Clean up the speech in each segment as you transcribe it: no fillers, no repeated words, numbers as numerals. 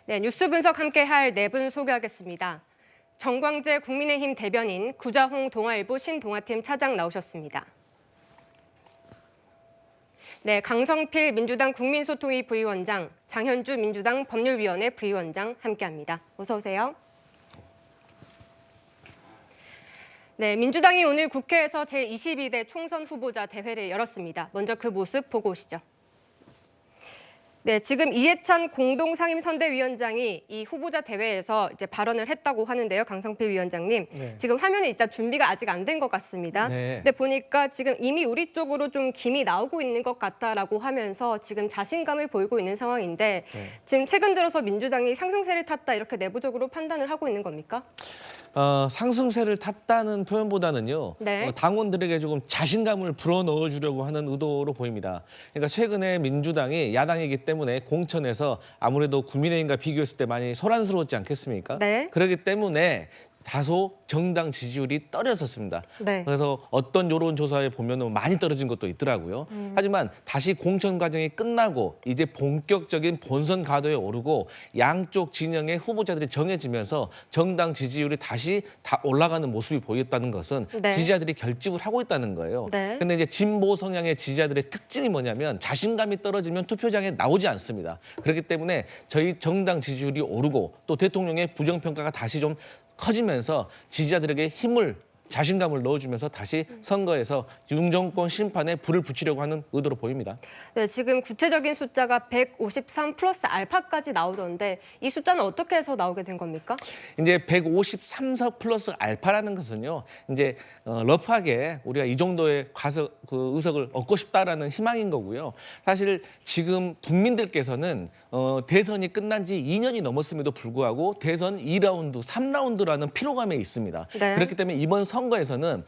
네, 뉴스 분석 함께할 네 분 소개하겠습니다. 정광재 국민의힘 대변인, 구자홍 동아일보 신동아팀 차장 나오셨습니다. 네, 강성필 민주당 국민소통위 부위원장, 장현주 민주당 법률위원회 부위원장 함께합니다. 어서 오세요. 네, 민주당이 오늘 국회에서 제22대 총선 후보자 대회를 열었습니다. 먼저 그 모습 보고 오시죠. 네, 지금 이해찬 공동상임선대위원장이 이 후보자 대회에서 이제 발언을 했다고 하는데요, 강성필 위원장님. 네. 지금 화면에 일단 준비가 아직 안 된 것 같습니다. 네. 근데 보니까 지금 이미 우리 쪽으로 좀 김이 나오고 있는 것 같다라고 하면서 지금 자신감을 보이고 있는 상황인데 네. 지금 최근 들어서 민주당이 상승세를 탔다 이렇게 내부적으로 판단을 하고 있는 겁니까? 상승세를 탔다는 표현보다는요. 네. 당원들에게 조금 자신감을 불어넣어 주려고 하는 의도로 보입니다. 그러니까 최근에 민주당이 야당이기 때문에 공천에서 아무래도 국민의힘과 비교했을 때 많이 소란스러웠지 않겠습니까? 네. 그렇기 때문에 다소 정당 지지율이 떨어졌습니다. 네. 그래서 어떤 여론조사에 보면 많이 떨어진 것도 있더라고요. 하지만 다시 공천 과정이 끝나고 이제 본격적인 본선 가도에 오르고 양쪽 진영의 후보자들이 정해지면서 정당 지지율이 다시 다 올라가는 모습이 보였다는 것은 네. 지지자들이 결집을 하고 있다는 거예요. 네. 근데 이제 진보 성향의 지지자들의 특징이 뭐냐면 자신감이 떨어지면 투표장에 나오지 않습니다. 그렇기 때문에 저희 정당 지지율이 오르고 또 대통령의 부정평가가 다시 좀 커지면서 지지자들에게 힘을, 자신감을 넣어주면서 다시 선거에서 윤정권 심판에 불을 붙이려고 하는 의도로 보입니다. 네, 지금 구체적인 숫자가 153 플러스 알파까지 나오던데 이 숫자는 어떻게 해서 나오게 된 겁니까? 이제 153석 플러스 알파라는 것은요, 이제 러프하게 우리가 이 정도의 그 의석을 얻고 싶다라는 희망인 거고요. 사실 지금 국민들께서는 대선이 끝난 지 2년이 넘었음에도 불구하고 대선 2라운드, 3라운드라는 피로감에 있습니다. 네. 그렇기 때문에 이번 선거에서는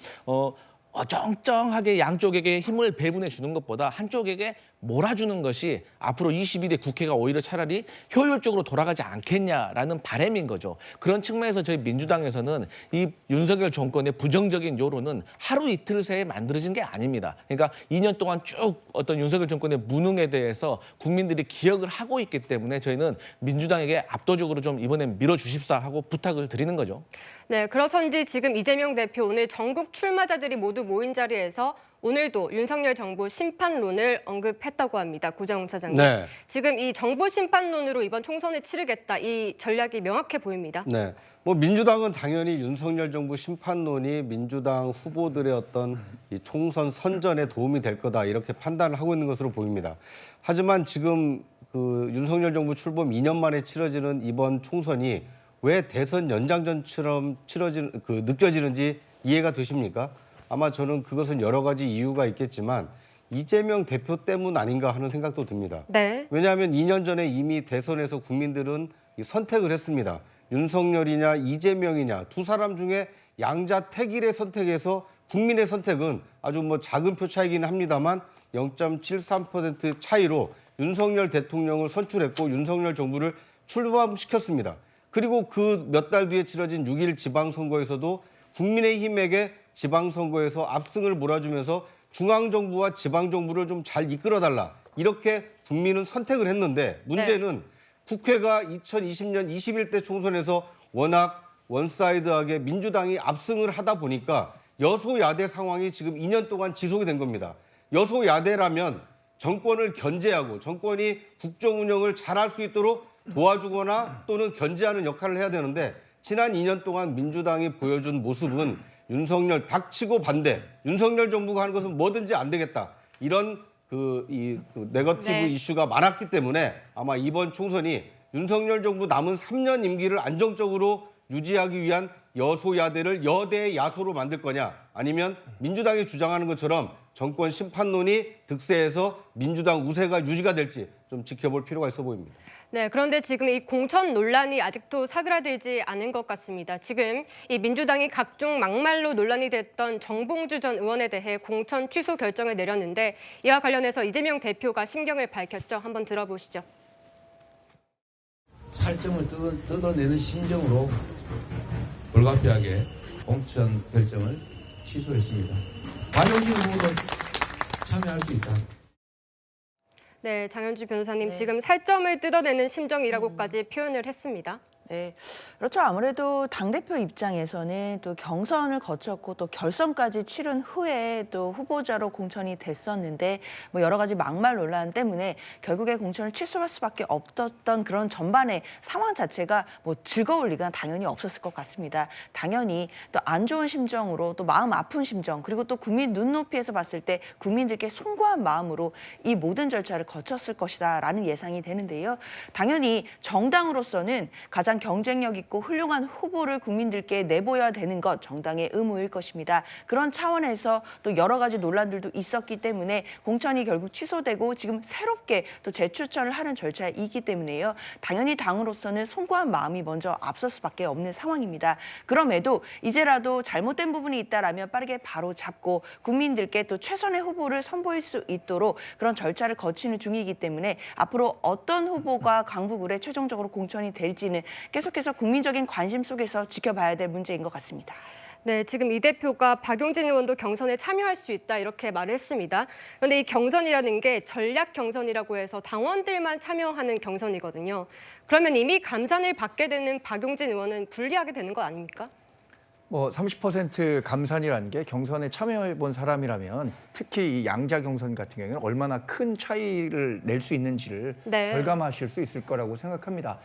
쩡쩡하게 양쪽에게 힘을 배분해 주는 것보다 한쪽에게 몰아주는 것이 앞으로 22대 국회가 오히려 차라리 효율적으로 돌아가지 않겠냐라는 바람인 거죠. 그런 측면에서 저희 민주당에서는 이 윤석열 정권의 부정적인 여론은 하루 이틀 새에 만들어진 게 아닙니다. 그러니까 2년 동안 쭉 어떤 윤석열 정권의 무능에 대해서 국민들이 기억을 하고 있기 때문에 저희는 민주당에게 압도적으로 좀 이번엔 밀어주십사 하고 부탁을 드리는 거죠. 네, 그러선지 지금 이재명 대표 오늘 전국 출마자들이 모두 모인 자리에서 오늘도 윤석열 정부 심판론을 언급했다고 합니다. 구자홍 차장님. 네. 지금 이 정부 심판론으로 이번 총선을 치르겠다. 이 전략이 명확해 보입니다. 네. 민주당은 당연히 윤석열 정부 심판론이 민주당 후보들의 어떤 이 총선 선전에 도움이 될 거다 이렇게 판단을 하고 있는 것으로 보입니다. 하지만 지금 그 윤석열 정부 출범 2년 만에 치러지는 이번 총선이 왜 대선 연장전처럼 느껴지는지 이해가 되십니까? 아마 저는 그것은 여러 가지 이유가 있겠지만 이재명 대표 때문 아닌가 하는 생각도 듭니다. 네. 왜냐하면 2년 전에 이미 대선에서 국민들은 선택을 했습니다. 윤석열이냐 이재명이냐 두 사람 중에 양자택일의 선택에서 국민의 선택은 아주 작은 표 차이긴 합니다만 0.73% 차이로 윤석열 대통령을 선출했고 윤석열 정부를 출범시켰습니다. 그리고 그 몇 달 뒤에 치러진 6.1 지방선거에서도 국민의힘에게 지방선거에서 압승을 몰아주면서 중앙정부와 지방정부를 좀 잘 이끌어달라. 이렇게 국민은 선택을 했는데 문제는 국회가 2020년 21대 총선에서 워낙 원사이드하게 민주당이 압승을 하다 보니까 여소야대 상황이 지금 2년 동안 지속이 된 겁니다. 여소야대라면 정권을 견제하고 정권이 국정 운영을 잘할 수 있도록 도와주거나 또는 견제하는 역할을 해야 되는데 지난 2년 동안 민주당이 보여준 모습은 윤석열 닥치고 반대, 윤석열 정부가 하는 것은 뭐든지 안 되겠다. 이런 네거티브 네. 이슈가 많았기 때문에 아마 이번 총선이 윤석열 정부 남은 3년 임기를 안정적으로 유지하기 위한 여소야대를 여대 야소로 만들 거냐 아니면 민주당이 주장하는 것처럼 정권 심판론이 득세해서 민주당 우세가 유지가 될지 좀 지켜볼 필요가 있어 보입니다. 네, 그런데 지금 이 공천 논란이 아직도 사그라들지 않은 것 같습니다. 지금 이 민주당이 각종 막말로 논란이 됐던 정봉주 전 의원에 대해 공천 취소 결정을 내렸는데 이와 관련해서 이재명 대표가 심경을 밝혔죠. 한번 들어보시죠. 살점을 뜯어내는 심정으로 불가피하게 공천 결정을 취소했습니다. 관용진 후보도 참여할 수 있다. 네, 장현주 변호사님 네. 지금 살점을 뜯어내는 심정이라고까지 표현을 했습니다. 네, 그렇죠. 아무래도 당대표 입장에서는 또 경선을 거쳤고 또 결선까지 치른 후에 또 후보자로 공천이 됐었는데 뭐 여러 가지 막말 논란 때문에 결국에 공천을 취소할 수밖에 없었던 그런 전반의 상황 자체가 뭐 즐거울 리가 당연히 없었을 것 같습니다. 당연히 또 안 좋은 심정으로 또 마음 아픈 심정 그리고 또 국민 눈높이에서 봤을 때 국민들께 송구한 마음으로 이 모든 절차를 거쳤을 것이다라는 예상이 되는데요. 당연히 정당으로서는 가장 경쟁력 있고 훌륭한 후보를 국민들께 내보여야 되는 것 정당의 의무일 것입니다. 그런 차원에서 또 여러 가지 논란들도 있었기 때문에 공천이 결국 취소되고 지금 새롭게 또 재추천을 하는 절차이기 때문에요. 당연히 당으로서는 송구한 마음이 먼저 앞설 수밖에 없는 상황입니다. 그럼에도 이제라도 잘못된 부분이 있다라면 빠르게 바로 잡고 국민들께 또 최선의 후보를 선보일 수 있도록 그런 절차를 거치는 중이기 때문에 앞으로 어떤 후보가 강북을에 최종적으로 공천이 될지는 계속해서 국민적인 관심 속에서 지켜봐야 될 문제인 것 같습니다. 네, 지금 이 대표가 박용진 의원도 경선에 참여할 수 있다 이렇게 말을 했습니다. 그런데 이 경선이라는 게 전략 경선이라고 해서 당원들만 참여하는 경선이거든요. 그러면 이미 감산을 받게 되는 박용진 의원은 불리하게 되는 거 아닙니까? 뭐 30% 감산이라는 게 경선에 참여해 본 사람이라면 특히 이 양자 경선 같은 경우에는 얼마나 큰 차이를 낼 수 있는지를 네. 절감하실 수 있을 거라고 생각합니다.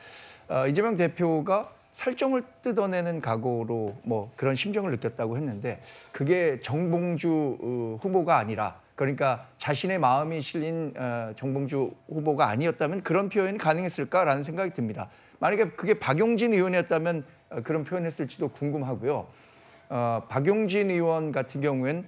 이재명 대표가 살점을 뜯어내는 각오로 뭐 그런 심정을 느꼈다고 했는데 그게 정봉주 후보가 아니라 그러니까 자신의 마음이 실린 정봉주 후보가 아니었다면 그런 표현이 가능했을까라는 생각이 듭니다. 만약에 그게 박용진 의원이었다면 그런 표현했을지도 궁금하고요. 박용진 의원 같은 경우엔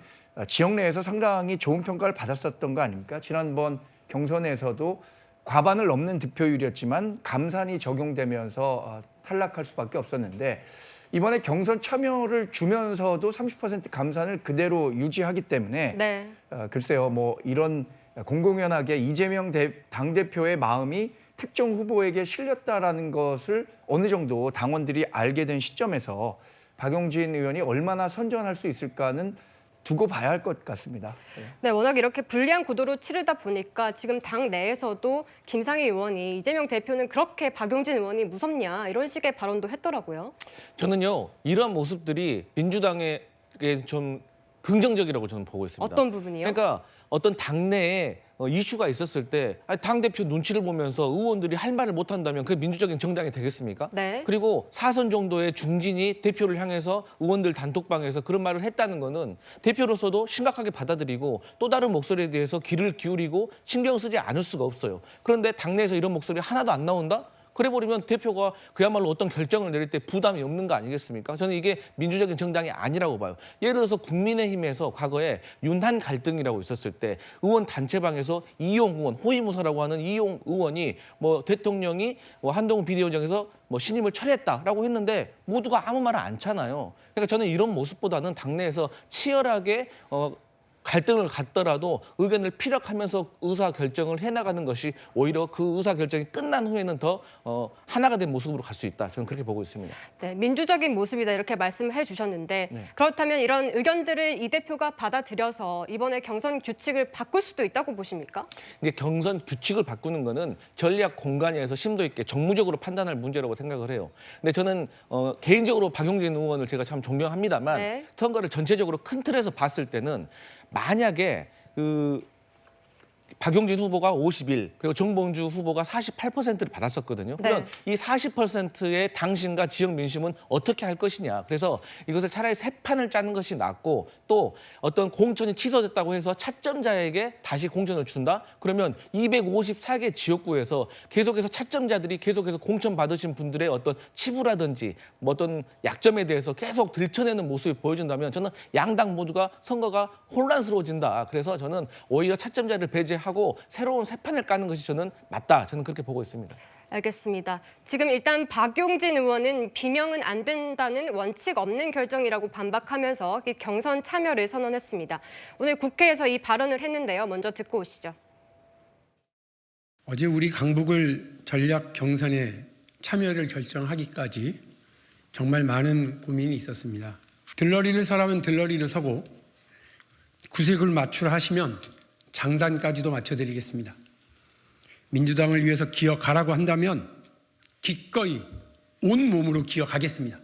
지역 내에서 상당히 좋은 평가를 받았었던 거 아닙니까? 지난번 경선에서도 과반을 넘는 득표율이었지만 감산이 적용되면서 탈락할 수밖에 없었는데 이번에 경선 참여를 주면서도 30% 감산을 그대로 유지하기 때문에 네. 글쎄요, 뭐 이런 공공연하게 이재명 당대표의 마음이 특정 후보에게 실렸다라는 것을 어느 정도 당원들이 알게 된 시점에서 박용진 의원이 얼마나 선전할 수 있을까는 두고 봐야 할 것 같습니다. 네, 워낙 이렇게 불리한 구도로 치르다 보니까 지금 당 내에서도 김상희 의원이 이재명 대표는 그렇게 박용진 의원이 무섭냐 이런 식의 발언도 했더라고요. 저는요 이러한 모습들이 민주당에 좀 긍정적이라고 저는 보고 있습니다. 어떤 부분이요? 그러니까 어떤 당내에 이슈가 있었을 때 당대표 눈치를 보면서 의원들이 할 말을 못한다면 그게 민주적인 정당이 되겠습니까? 네. 그리고 4선 정도의 중진이 대표를 향해서 의원들 단톡방에서 그런 말을 했다는 거는 대표로서도 심각하게 받아들이고 또 다른 목소리에 대해서 귀를 기울이고 신경 쓰지 않을 수가 없어요. 그런데 당내에서 이런 목소리 하나도 안 나온다? 그래버리면 대표가 그야말로 어떤 결정을 내릴 때 부담이 없는 거 아니겠습니까? 저는 이게 민주적인 정당이 아니라고 봐요. 예를 들어서 국민의힘에서 과거에 윤한 갈등이라고 있었을 때 의원 단체방에서 이용 의원, 호위무사라고 하는 이용 의원이 뭐 대통령이 뭐 한동훈 비대위원장에서 뭐 신임을 철회했다라고 했는데 모두가 아무 말을 안 차나요. 그러니까 저는 이런 모습보다는 당내에서 치열하게 갈등을 갖더라도 의견을 피력하면서 의사결정을 해나가는 것이 오히려 그 의사결정이 끝난 후에는 더 하나가 된 모습으로 갈 수 있다. 저는 그렇게 보고 있습니다. 네, 민주적인 모습이다 이렇게 말씀해 주셨는데 네. 그렇다면 이런 의견들을 이 대표가 받아들여서 이번에 경선 규칙을 바꿀 수도 있다고 보십니까? 이제 경선 규칙을 바꾸는 거는 전략 공간에서 심도 있게 정무적으로 판단할 문제라고 생각을 해요. 근데 저는 개인적으로 박용진 의원을 제가 참 존경합니다만 네. 선거를 전체적으로 큰 틀에서 봤을 때는 만약에 박용진 후보가 51, 그리고 정봉주 후보가 48%를 받았었거든요. 그러면 이 40%의 당신과 지역 민심은 어떻게 할 것이냐. 그래서 이것을 차라리 새 판을 짜는 것이 낫고 또 어떤 공천이 취소됐다고 해서 차점자에게 다시 공천을 준다? 그러면 254개 지역구에서 계속해서 차점자들이 계속해서 공천 받으신 분들의 어떤 치부라든지 뭐 어떤 약점에 대해서 계속 들춰내는 모습을 보여준다면 저는 양당 모두가 선거가 혼란스러워진다. 그래서 저는 오히려 차점자를 배제하고 새로운 새 판을 까는 것이 저는 맞다. 저는 그렇게 보고 있습니다. 알겠습니다. 지금 일단 박용진 의원은 비명은 안 된다는 원칙 없는 결정이라고 반박하면서 경선 참여를 선언했습니다. 오늘 국회에서 이 발언을 했는데요. 먼저 듣고 오시죠. 어제 우리 강북을 전략 경선에 참여를 결정하기까지 정말 많은 고민이 있었습니다. 들러리를 서라면 들러리를 서고 구색을 맞추라 하시면 장단까지도 맞춰드리겠습니다. 민주당을 위해서 기억하라고 한다면 기꺼이 온몸으로 기억하겠습니다.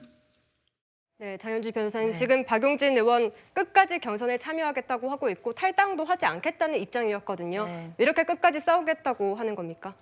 네, 장현주 변호사님, 네. 지금 박용진 의원 끝까지 경선에 참여하겠다고 하고 있고 탈당도 하지 않겠다는 입장이었거든요. 네. 왜 이렇게 끝까지 싸우겠다고 하는 겁니까?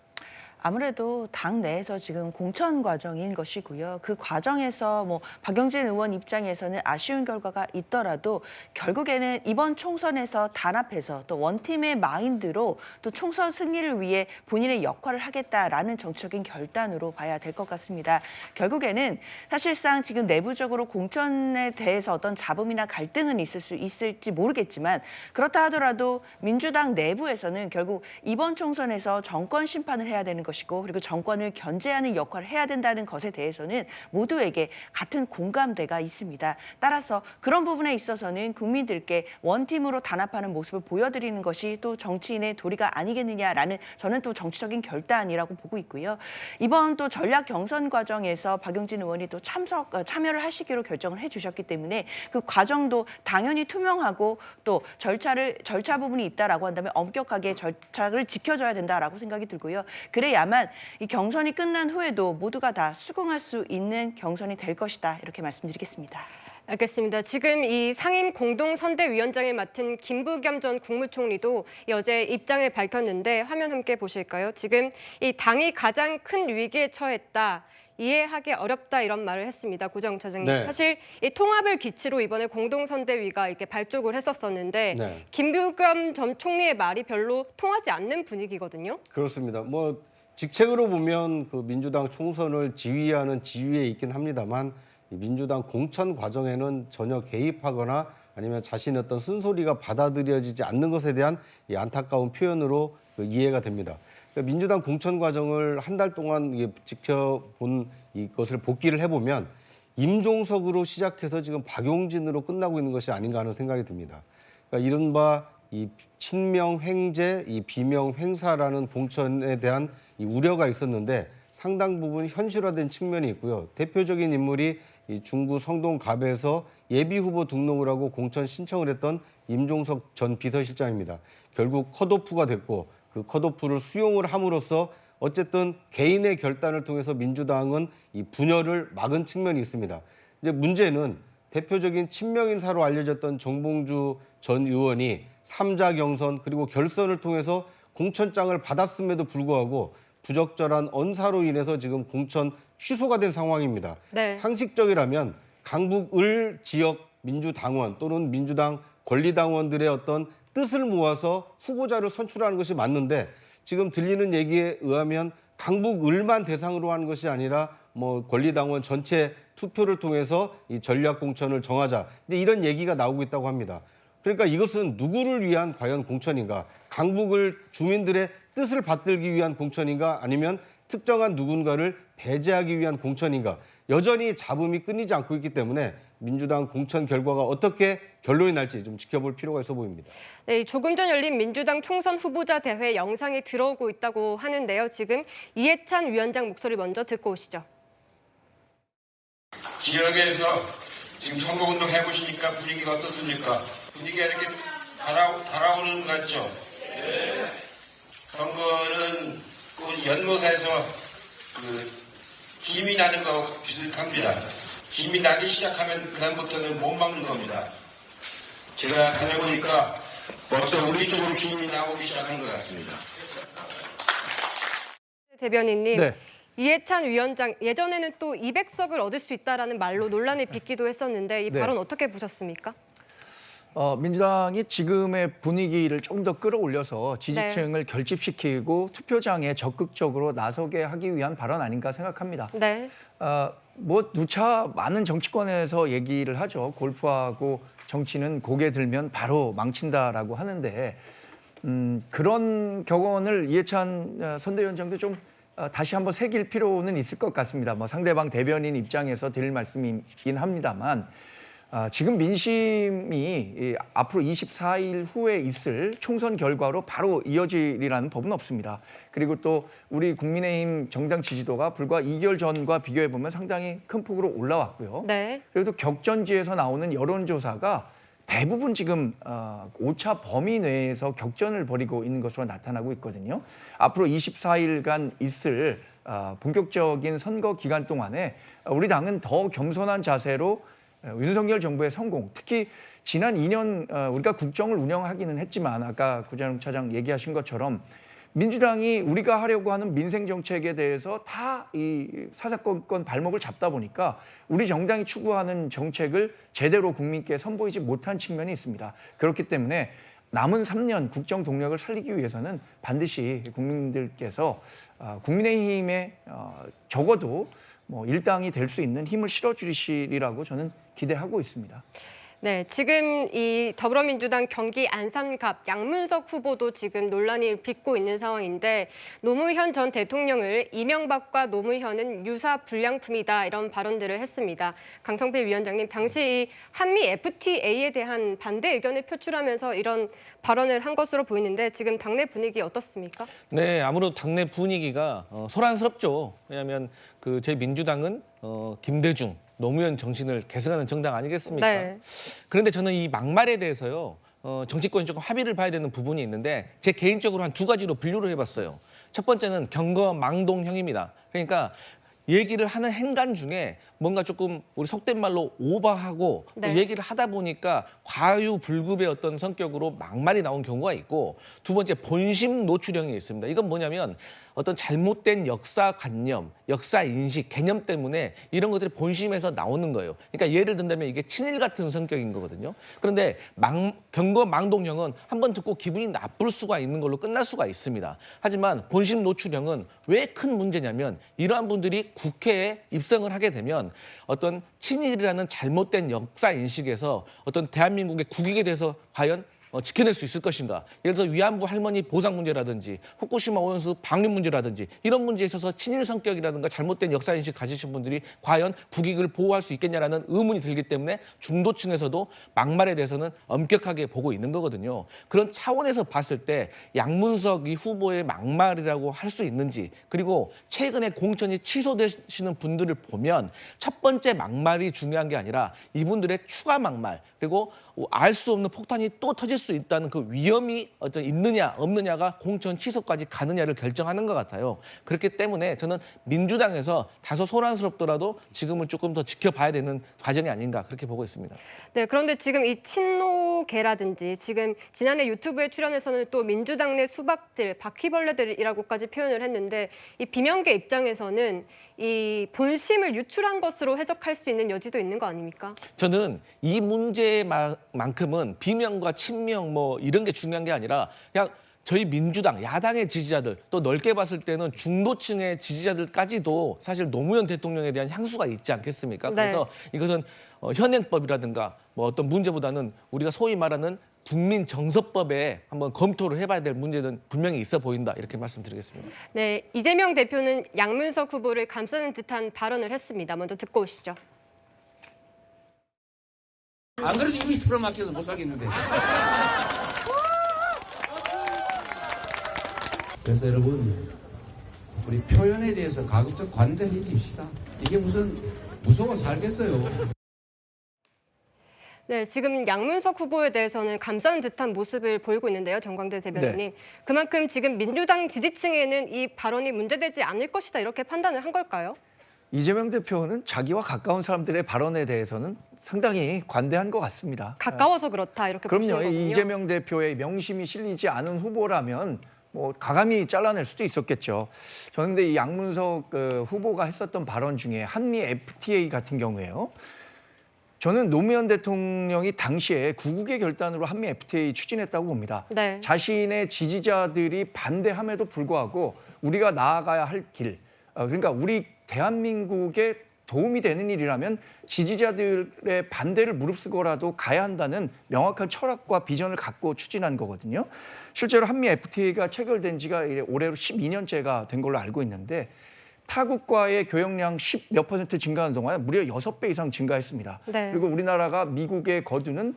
아무래도 당 내에서 지금 공천 과정인 것이고요. 그 과정에서 뭐 박용진 의원 입장에서는 아쉬운 결과가 있더라도 결국에는 이번 총선에서 단합해서 또 원팀의 마인드로 또 총선 승리를 위해 본인의 역할을 하겠다라는 정치적인 결단으로 봐야 될 것 같습니다. 결국에는 사실상 지금 내부적으로 공천에 대해서 어떤 잡음이나 갈등은 있을지 모르겠지만 그렇다 하더라도 민주당 내부에서는 결국 이번 총선에서 정권 심판을 해야 되는 것이고 그리고 정권을 견제하는 역할을 해야 된다는 것에 대해서는 모두에게 같은 공감대가 있습니다. 따라서 그런 부분에 있어서는 국민들께 원팀으로 단합하는 모습을 보여드리는 것이 또 정치인의 도리가 아니겠느냐라는 저는 또 정치적인 결단이라고 보고 있고요. 이번 또 전략 경선 과정에서 박용진 의원이 또 참여를 하시기로 결정을 해주셨기 때문에 그 과정도 당연히 투명하고 또 절차 부분이 있다라고 한다면 엄격하게 절차를 지켜줘야 된다라고 생각이 들고요. 그래야만 이 경선이 끝난 후에도 모두가 다 수긍할 수 있는 경선이 될 것이다 이렇게 말씀드리겠습니다. 알겠습니다. 지금 이 상임 공동선대위원장을 맡은 김부겸 전 국무총리도 어제 입장을 밝혔는데 화면 함께 보실까요? 지금 이 당이 가장 큰 위기에 처했다. 이해하기 어렵다 이런 말을 했습니다. 고정 차장님. 네. 사실 이 통합을 기치로 이번에 공동선대위가 이렇게 발족을 했었었는데 네. 김부겸 전 총리의 말이 별로 통하지 않는 분위기거든요. 그렇습니다. 뭐 직책으로 보면 그 민주당 총선을 지휘하는 지휘에 있긴 합니다만 이 민주당 공천 과정에는 전혀 개입하거나 아니면 자신의 어떤 쓴소리가 받아들여지지 않는 것에 대한 이 안타까운 표현으로 이해가 됩니다. 그러니까 민주당 공천 과정을 한 달 동안 지켜본 이것을 복기를 해보면 임종석으로 시작해서 지금 박용진으로 끝나고 있는 것이 아닌가 하는 생각이 듭니다. 그러니까 이른바 이 친명 횡재, 이 비명 횡사라는 공천에 대한 이 우려가 있었는데 상당 부분 현실화된 측면이 있고요. 대표적인 인물이 이 중구 성동갑에서 예비 후보 등록을 하고 공천 신청을 했던 임종석 전 비서실장입니다. 결국 컷오프가 됐고 그 컷오프를 수용을 함으로써 어쨌든 개인의 결단을 통해서 민주당은 이 분열을 막은 측면이 있습니다. 이제 문제는 대표적인 친명 인사로 알려졌던 정봉주 전 의원이 3자 경선 그리고 결선을 통해서 공천장을 받았음에도 불구하고 부적절한 언사로 인해서 지금 공천 취소가 된 상황입니다. 네. 상식적이라면 강북을 지역 민주당원 또는 민주당 권리당원들의 어떤 뜻을 모아서 후보자를 선출하는 것이 맞는데 지금 들리는 얘기에 의하면 강북을만 대상으로 하는 것이 아니라 뭐 권리당원 전체 투표를 통해서 이 전략 공천을 정하자 이제 이런 얘기가 나오고 있다고 합니다. 그러니까 이것은 누구를 위한 과연 공천인가? 강북을 주민들의 뜻을 받들기 위한 공천인가? 아니면 특정한 누군가를 배제하기 위한 공천인가? 여전히 잡음이 끊이지 않고 있기 때문에 민주당 공천 결과가 어떻게 결론이 날지 좀 지켜볼 필요가 있어 보입니다. 네, 조금 전 열린 민주당 총선 후보자 대회 영상이 들어오고 있다고 하는데요. 지금 이해찬 위원장 목소리 먼저 듣고 오시죠. 지역에서 지금 선거운동 해보시니까 분위기가 어떻습니까? 분위기가 이렇게 달아오는 것 같죠? 네. 선거는 그 연못에서 김이 나는 거하고 비슷합니다. 김이 나기 시작하면 그다음부터는 못 막는 겁니다. 제가 다녀보니까 벌써 우리 쪽으로 김이 나오기 시작한 것 같습니다. 대변인님, 네. 이해찬 위원장 예전에는 또 200석을 얻을 수 있다라는 말로 논란을 빚기도 했었는데 이 네. 발언 어떻게 보셨습니까? 민주당이 지금의 분위기를 좀 더 끌어올려서 지지층을 결집시키고 투표장에 적극적으로 나서게 하기 위한 발언 아닌가 생각합니다. 네. 뭐 누차 많은 정치권에서 얘기를 하죠. 골프하고 정치는 고개 들면 바로 망친다라고 하는데 그런 격언을 이해찬 선대위원장도 좀 다시 한번 새길 필요는 있을 것 같습니다. 뭐 상대방 대변인 입장에서 드릴 말씀이긴 합니다만 지금 민심이 앞으로 24일 후에 있을 총선 결과로 바로 이어지리라는 법은 없습니다. 그리고 또 우리 국민의힘 정당 지지도가 불과 2개월 전과 비교해 보면 상당히 큰 폭으로 올라왔고요. 네. 그리고 또 격전지에서 나오는 여론조사가 대부분 지금 오차 범위 내에서 격전을 벌이고 있는 것으로 나타나고 있거든요. 앞으로 24일간 있을 본격적인 선거 기간 동안에 우리 당은 더 겸손한 자세로 윤석열 정부의 성공, 특히 지난 2년 우리가 국정을 운영하기는 했지만 아까 구자룡 차장 얘기하신 것처럼 민주당이 우리가 하려고 하는 민생 정책에 대해서 다 이 사사건건 발목을 잡다 보니까 우리 정당이 추구하는 정책을 제대로 국민께 선보이지 못한 측면이 있습니다. 그렇기 때문에 남은 3년 국정 동력을 살리기 위해서는 반드시 국민들께서 국민의힘에 적어도 뭐 일당이 될 수 있는 힘을 실어주시리라고 저는 기대하고 있습니다. 네, 지금 이 더불어민주당 경기 안산갑 양문석 후보도 지금 논란이 빚고 있는 상황인데 노무현 전 대통령을 이명박과 노무현은 유사 불량품이다 이런 발언들을 했습니다. 강성필 위원장님, 당시 이 한미 FTA에 대한 반대 의견을 표출하면서 이런 발언을 한 것으로 보이는데 지금 당내 분위기 어떻습니까? 네, 아무래도 당내 분위기가 소란스럽죠. 왜냐하면 그 저희 민주당은 김대중, 노무현 정신을 계승하는 정당 아니겠습니까? 네. 그런데 저는 이 막말에 대해서요. 정치권이 조금 합의를 봐야 되는 부분이 있는데 제 개인적으로 한 2가지로 분류를 해봤어요. 첫 번째는 경거망동형입니다. 그러니까 얘기를 하는 행간 중에 뭔가 조금 우리 속된 말로 오버하고 네. 또 얘기를 하다 보니까 과유불급의 어떤 성격으로 막말이 나온 경우가 있고, 두 번째 본심 노출형이 있습니다. 이건 뭐냐면 어떤 잘못된 역사관념, 역사인식, 개념 때문에 이런 것들이 본심에서 나오는 거예요. 그러니까 예를 든다면 이게 친일 같은 성격인 거거든요. 그런데 경거망동형은 한번 듣고 기분이 나쁠 수가 있는 걸로 끝날 수가 있습니다. 하지만 본심 노출형은 왜 큰 문제냐면 이러한 분들이 국회에 입성을 하게 되면 어떤 친일이라는 잘못된 역사인식에서 어떤 대한민국의 국익에 대해서 과연 지켜낼 수 있을 것인가. 예를 들어서 위안부 할머니 보상 문제라든지 후쿠시마 오염수 방류 문제라든지 이런 문제에 있어서 친일 성격이라든가 잘못된 역사인식 가지신 분들이 과연 국익을 보호할 수 있겠냐라는 의문이 들기 때문에 중도층에서도 막말에 대해서는 엄격하게 보고 있는 거거든요. 그런 차원에서 봤을 때 양문석 이 후보의 막말이라고 할 수 있는지, 그리고 최근에 공천이 취소되시는 분들을 보면 첫 번째 막말이 중요한 게 아니라 이분들의 추가 막말, 그리고 알 수 없는 폭탄이 또 터질 수 있다는 그 위험이 어떤 있느냐 없느냐가 공천 취소까지 가느냐를 결정하는 것 같아요. 그렇기 때문에 저는 민주당에서 다소 소란스럽더라도 지금은 조금 더 지켜봐야 되는 과정이 아닌가 그렇게 보고 있습니다. 네, 그런데 지금 이 친노계라든지 지금 지난해 유튜브에 출연해서는 또 민주당 내 수박들, 바퀴벌레들이라고까지 표현을 했는데 이 비명계 입장에서는 이 본심을 유출한 것으로 해석할 수 있는 여지도 있는 거 아닙니까? 저는 이 문제만큼은 비명과 친명 뭐 이런 게 중요한 게 아니라 그냥 저희 민주당, 야당의 지지자들, 또 넓게 봤을 때는 중도층의 지지자들까지도 사실 노무현 대통령에 대한 향수가 있지 않겠습니까? 네. 그래서 이것은 현행법이라든가 뭐 어떤 문제보다는 우리가 소위 말하는 국민 정서법에 한번 검토를 해봐야 될 문제는 분명히 있어 보인다, 이렇게 말씀드리겠습니다. 네, 이재명 대표는 양문석 후보를 감싸는 듯한 발언을 했습니다. 먼저 듣고 오시죠. 안 그래도 이미 틀어막혀서 못 살겠는데. 그래서 여러분, 우리 표현에 대해서 가급적 관대해 주십시다. 이게 무슨 무서워 살겠어요. 네, 지금 양문석 후보에 대해서는 감싸는 듯한 모습을 보이고 있는데요, 정광재 대변인님. 네. 그만큼 지금 민주당 지지층에는 이 발언이 문제되지 않을 것이다 이렇게 판단을 한 걸까요? 이재명 대표는 자기와 가까운 사람들의 발언에 대해서는 상당히 관대한 것 같습니다. 가까워서 그렇다 이렇게 보시는 그럼요. 거군요. 이재명 대표의 명심이 실리지 않은 후보라면 뭐 가감히 잘라낼 수도 있었겠죠. 저는 근데 이 양문석 후보가 했었던 발언 중에 한미 FTA 같은 경우에요. 저는 노무현 대통령이 당시에 구국의 결단으로 한미 FTA 추진했다고 봅니다. 네. 자신의 지지자들이 반대함에도 불구하고 우리가 나아가야 할 길, 그러니까 우리 대한민국에 도움이 되는 일이라면 지지자들의 반대를 무릅쓰고라도 가야 한다는 명확한 철학과 비전을 갖고 추진한 거거든요. 실제로 한미 FTA가 체결된 지가 올해로 12년째가 된 걸로 알고 있는데 타국과의 교역량 10몇 % 증가하는 동안 무려 6배 이상 증가했습니다. 네. 그리고 우리나라가 미국에 거두는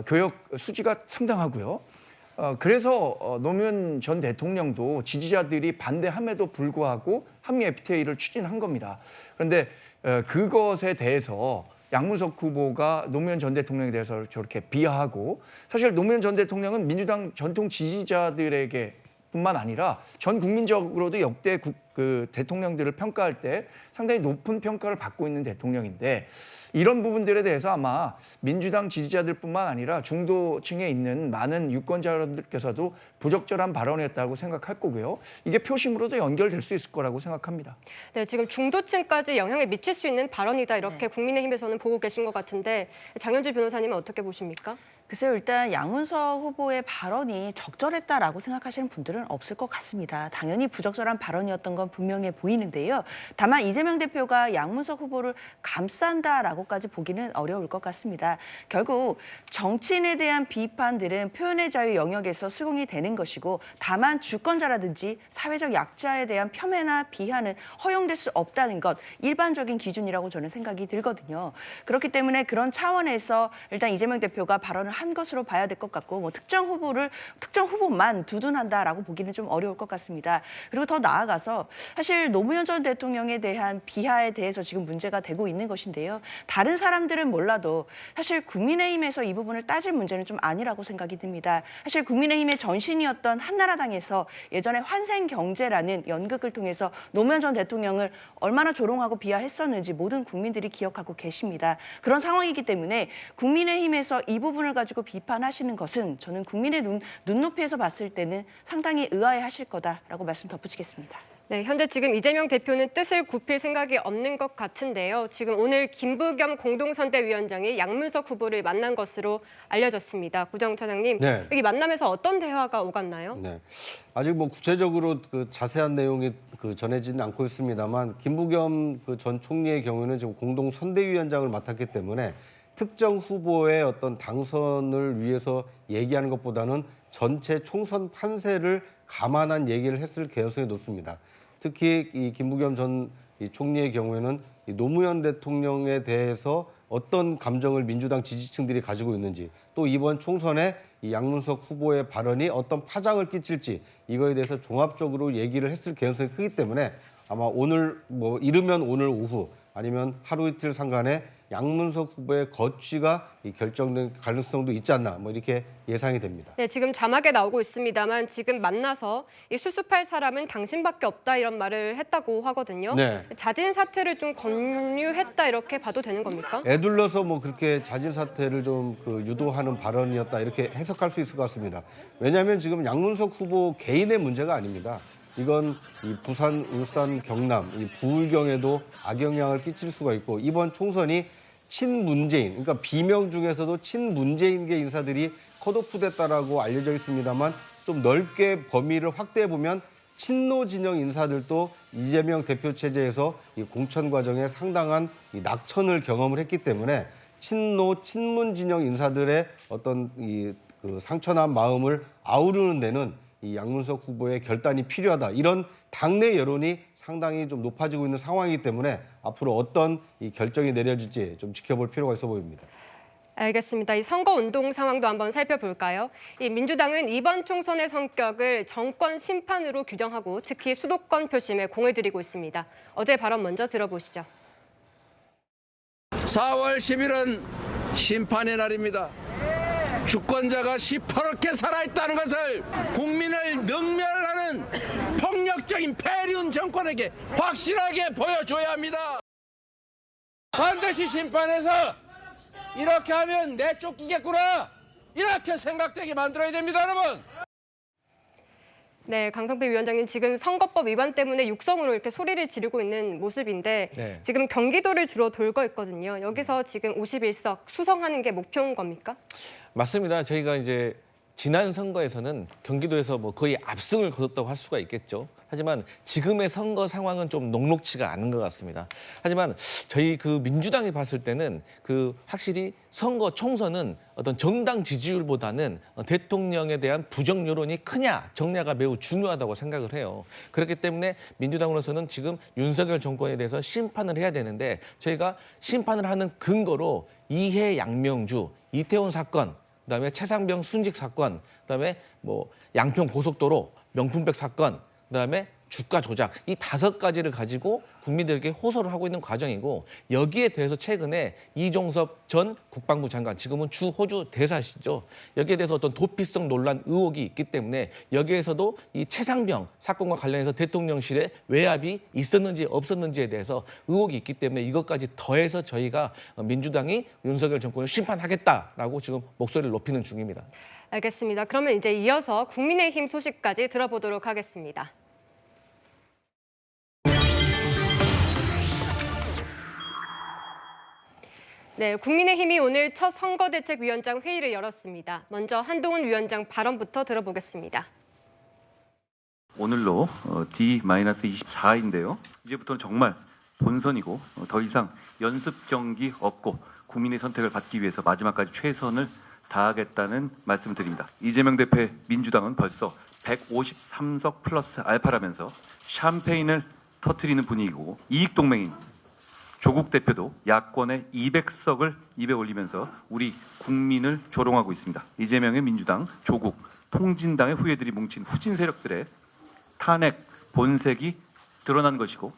교역 수지가 상당하고요. 그래서 노무현 전 대통령도 지지자들이 반대함에도 불구하고 한미 FTA를 추진한 겁니다. 그런데 그것에 대해서 양문석 후보가 노무현 전 대통령에 대해서 저렇게 비하하고 사실 노무현 전 대통령은 민주당 전통 지지자들에게 뿐만 아니라 전 국민적으로도 역대 대통령들을 평가할 때 상당히 높은 평가를 받고 있는 대통령인데 이런 부분들에 대해서 아마 민주당 지지자들뿐만 아니라 중도층에 있는 많은 유권자분들께서도 부적절한 발언이었다고 생각할 거고요. 이게 표심으로도 연결될 수 있을 거라고 생각합니다. 네, 지금 중도층까지 영향을 미칠 수 있는 발언이다 이렇게 국민의힘에서는 보고 계신 것 같은데 장현주 변호사님은 어떻게 보십니까? 글쎄요, 일단 양문석 후보의 발언이 적절했다라고 생각하시는 분들은 없을 것 같습니다. 당연히 부적절한 발언이었던 건 분명해 보이는데요. 다만 이재명 대표가 양문석 후보를 감싼다라고까지 보기는 어려울 것 같습니다. 결국 정치인에 대한 비판들은 표현의 자유 영역에서 수긍이 되는 것이고 다만 주권자라든지 사회적 약자에 대한 폄훼나 비하는 허용될 수 없다는 것 일반적인 기준이라고 저는 생각이 들거든요. 그렇기 때문에 그런 차원에서 일단 이재명 대표가 발언을 한 것으로 봐야 될 것 같고 뭐 특정 후보만 두둔한다라고 보기는 좀 어려울 것 같습니다. 그리고 더 나아가서 사실 노무현 전 대통령에 대한 비하에 대해서 지금 문제가 되고 있는 것인데요. 다른 사람들은 몰라도 사실 국민의힘에서 이 부분을 따질 문제는 좀 아니라고 생각이 듭니다. 사실 국민의힘의 전신이었던 한나라당에서 예전에 환생경제라는 연극을 통해서 노무현 전 대통령을 얼마나 조롱하고 비하했었는지 모든 국민들이 기억하고 계십니다. 그런 상황이기 때문에 국민의힘에서 이 부분을 가지고 비판하시는 것은 저는 국민의 눈높이에서 봤을 때는 상당히 의아해하실 거다라고 말씀 덧붙이겠습니다. 네, 현재 지금 이재명 대표는 뜻을 굽힐 생각이 없는 것 같은데요. 지금 오늘 김부겸 공동선대위원장이 양문석 후보를 만난 것으로 알려졌습니다. 구정 차장님, 네. 여기 만남에서 어떤 대화가 오갔나요? 네. 아직 뭐 구체적으로 자세한 내용이 전해지는 않고 있습니다만 김부겸 전 총리의 경우는 지금 공동 선대위원장을 맡았기 때문에 특정 후보의 어떤 당선을 위해서 얘기하는 것보다는 전체 총선 판세를 감안한 얘기를 했을 개연성이 높습니다. 특히 이 김부겸 전 총리의 경우에는 이 노무현 대통령에 대해서 어떤 감정을 민주당 지지층들이 가지고 있는지 또 이번 총선에 이 양문석 후보의 발언이 어떤 파장을 끼칠지 이거에 대해서 종합적으로 얘기를 했을 개연성이 크기 때문에 아마 오늘 이르면 오늘 오후 아니면 하루 이틀 상간에 양문석 후보의 거취가 결정된 가능성도 있지 않나 이렇게 예상이 됩니다. 네, 지금 자막에 나오고 있습니다만 지금 만나서 이 수습할 사람은 당신밖에 없다 이런 말을 했다고 하거든요. 네. 자진 사퇴를 좀 권유했다 이렇게 봐도 되는 겁니까? 애둘러서 그렇게 자진 사퇴를 좀 유도하는 발언이었다 이렇게 해석할 수 있을 것 같습니다. 왜냐하면 지금 양문석 후보 개인의 문제가 아닙니다. 이건 이 부산, 울산, 경남, 이 부울경에도 악영향을 끼칠 수가 있고 이번 총선이 친문재인, 그러니까 비명 중에서도 친문재인계 인사들이 컷오프됐다라고 알려져 있습니다만 좀 넓게 범위를 확대해 보면 친노 진영 인사들도 이재명 대표 체제에서 이 공천 과정에 상당한 이 낙천을 경험을 했기 때문에 친노, 친문 진영 인사들의 어떤 상처난 마음을 아우르는 데는 이 양문석 후보의 결단이 필요하다. 이런 당내 여론이 상당히 좀 높아지고 있는 상황이기 때문에 앞으로 어떤 이 결정이 내려질지 좀 지켜볼 필요가 있어 보입니다. 알겠습니다. 이 선거운동 상황도 한번 살펴볼까요? 이 민주당은 이번 총선의 성격을 정권 심판으로 규정하고 특히 수도권 표심에 공을 들이고 있습니다. 어제 발언 먼저 들어보시죠. 4월 10일은 심판의 날입니다. 주권자가 시퍼렇게 살아있다는 것을 국민을 능멸하는 폭력적인 폐륜 정권에게 확실하게 보여줘야 합니다. 반드시 심판해서 이렇게 하면 내쫓기겠구나 이렇게 생각되게 만들어야 됩니다, 여러분. 네, 강성필 위원장님 지금 선거법 위반 때문에 육성으로 이렇게 소리를 지르고 있는 모습인데 네. 지금 경기도를 주로 돌고 있거든요. 여기서 지금 51석 수성하는 게 목표인 겁니까? 맞습니다. 저희가 이제 지난 선거에서는 경기도에서 거의 압승을 거뒀다고 할 수가 있겠죠. 하지만 지금의 선거 상황은 좀 녹록치가 않은 것 같습니다. 하지만 저희 민주당이 봤을 때는 확실히 선거 총선은 어떤 정당 지지율보다는 대통령에 대한 부정 여론이 크냐 적냐가 매우 중요하다고 생각을 해요. 그렇기 때문에 민주당으로서는 지금 윤석열 정권에 대해서 심판을 해야 되는데 저희가 심판을 하는 근거로 이해 양명주, 이태원 사건, 그다음에 최상병 순직 사건, 그다음에 양평 고속도로 명품백 사건, 그다음에 주가 조작 이 5가지를 가지고 국민들에게 호소를 하고 있는 과정이고 여기에 대해서 최근에 이종섭 전 국방부 장관 지금은 주 호주 대사시죠. 여기에 대해서 어떤 도피성 논란 의혹이 있기 때문에 여기에서도 이 최상병 사건과 관련해서 대통령실에 외압이 있었는지 없었는지에 대해서 의혹이 있기 때문에 이것까지 더해서 저희가 민주당이 윤석열 정권을 심판하겠다라고 지금 목소리를 높이는 중입니다. 알겠습니다. 그러면 이제 이어서 국민의힘 소식까지 들어보도록 하겠습니다. 네, 국민의힘이 오늘 첫 선거대책위원장 회의를 열었습니다. 먼저 한동훈 위원장 발언부터 들어보겠습니다. 오늘로 D-24인데요. 이제부터는 정말 본선이고 더 이상 연습 경기 없고 국민의 선택을 받기 위해서 마지막까지 최선을 다하겠다는 말씀을 드립니다. 이재명 대표의 민주당은 벌써 153석 플러스 알파라면서 샴페인을 터뜨리는 분위기고 이익동맹인 조국 대표도 야권의 200석을 입에 올리면서 우리 국민을 조롱하고 있습니다. 이재명의 민주당, 조국, 통진당의 후예들이 뭉친 후진 세력들의 탄핵 본색이 드러난 것이고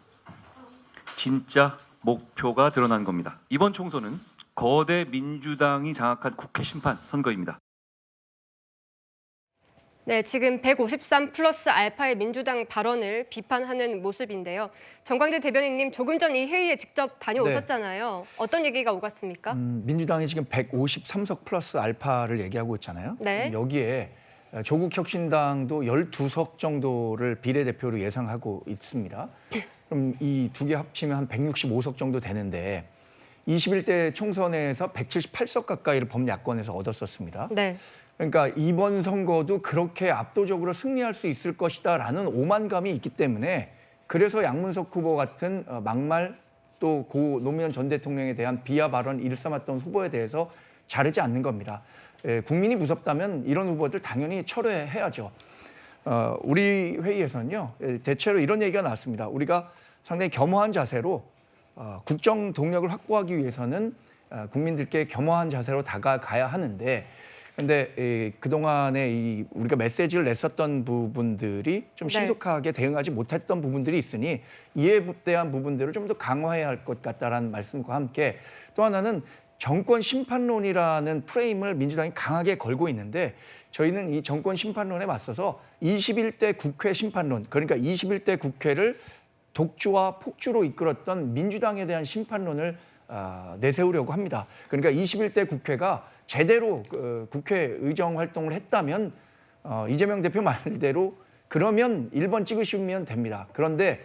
진짜 목표가 드러난 겁니다. 이번 총선은 거대 민주당이 장악한 국회 심판 선거입니다. 네, 지금 153 플러스 알파의 민주당 발언을 비판하는 모습인데요. 정광재 대변인님 조금 전 이 회의에 직접 다녀오셨잖아요. 어떤 얘기가 오갔습니까? 민주당이 지금 153석 플러스 알파를 얘기하고 있잖아요. 네. 여기에 조국 혁신당도 12석 정도를 비례대표로 예상하고 있습니다. 그럼 이 두 개 합치면 한 165석 정도 되는데 21대 총선에서 178석 가까이를 범야권에서 얻었었습니다. 네. 그러니까 이번 선거도 그렇게 압도적으로 승리할 수 있을 것이다라는 오만감이 있기 때문에 그래서 양문석 후보 같은 막말 또 고 노무현 전 대통령에 대한 비하 발언 일삼았던 후보에 대해서 자르지 않는 겁니다. 국민이 무섭다면 이런 후보들 당연히 철회해야죠. 우리 회의에서는요. 대체로 이런 얘기가 나왔습니다. 우리가 상당히 겸허한 자세로 국정 동력을 확보하기 위해서는 국민들께 겸허한 자세로 다가가야 하는데 근데 그동안에 우리가 메시지를 냈었던 부분들이 좀 신속하게 대응하지 못했던 부분들이 있으니 이에 대한 부분들을 좀 더 강화해야 할 것 같다라는 말씀과 함께 또 하나는 정권 심판론이라는 프레임을 민주당이 강하게 걸고 있는데 저희는 이 정권 심판론에 맞서서 21대 국회 심판론 그러니까 21대 국회를 독주와 폭주로 이끌었던 민주당에 대한 심판론을 내세우려고 합니다. 그러니까 21대 국회가 제대로 국회 의정 활동을 했다면 이재명 대표 말대로 그러면 1번 찍으시면 됩니다. 그런데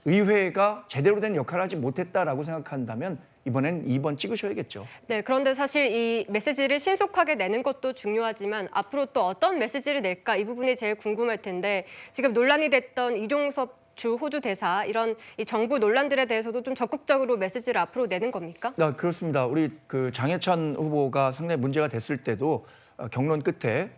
의회가 제대로 된 역할을 하지 못했다라고 생각한다면 이번엔 2번 찍으셔야겠죠. 네, 그런데 사실 이 메시지를 신속하게 내는 것도 중요하지만 앞으로 또 어떤 메시지를 낼까 이 부분이 제일 궁금할 텐데 지금 논란이 됐던 이종섭 주 호주 대사 이런 이 정부 논란들에 대해서도 좀 적극적으로 메시지를 앞으로 내는 겁니까? 네, 그렇습니다. 우리 그 장해찬 후보가 상당히 문제가 됐을 때도 경론 끝에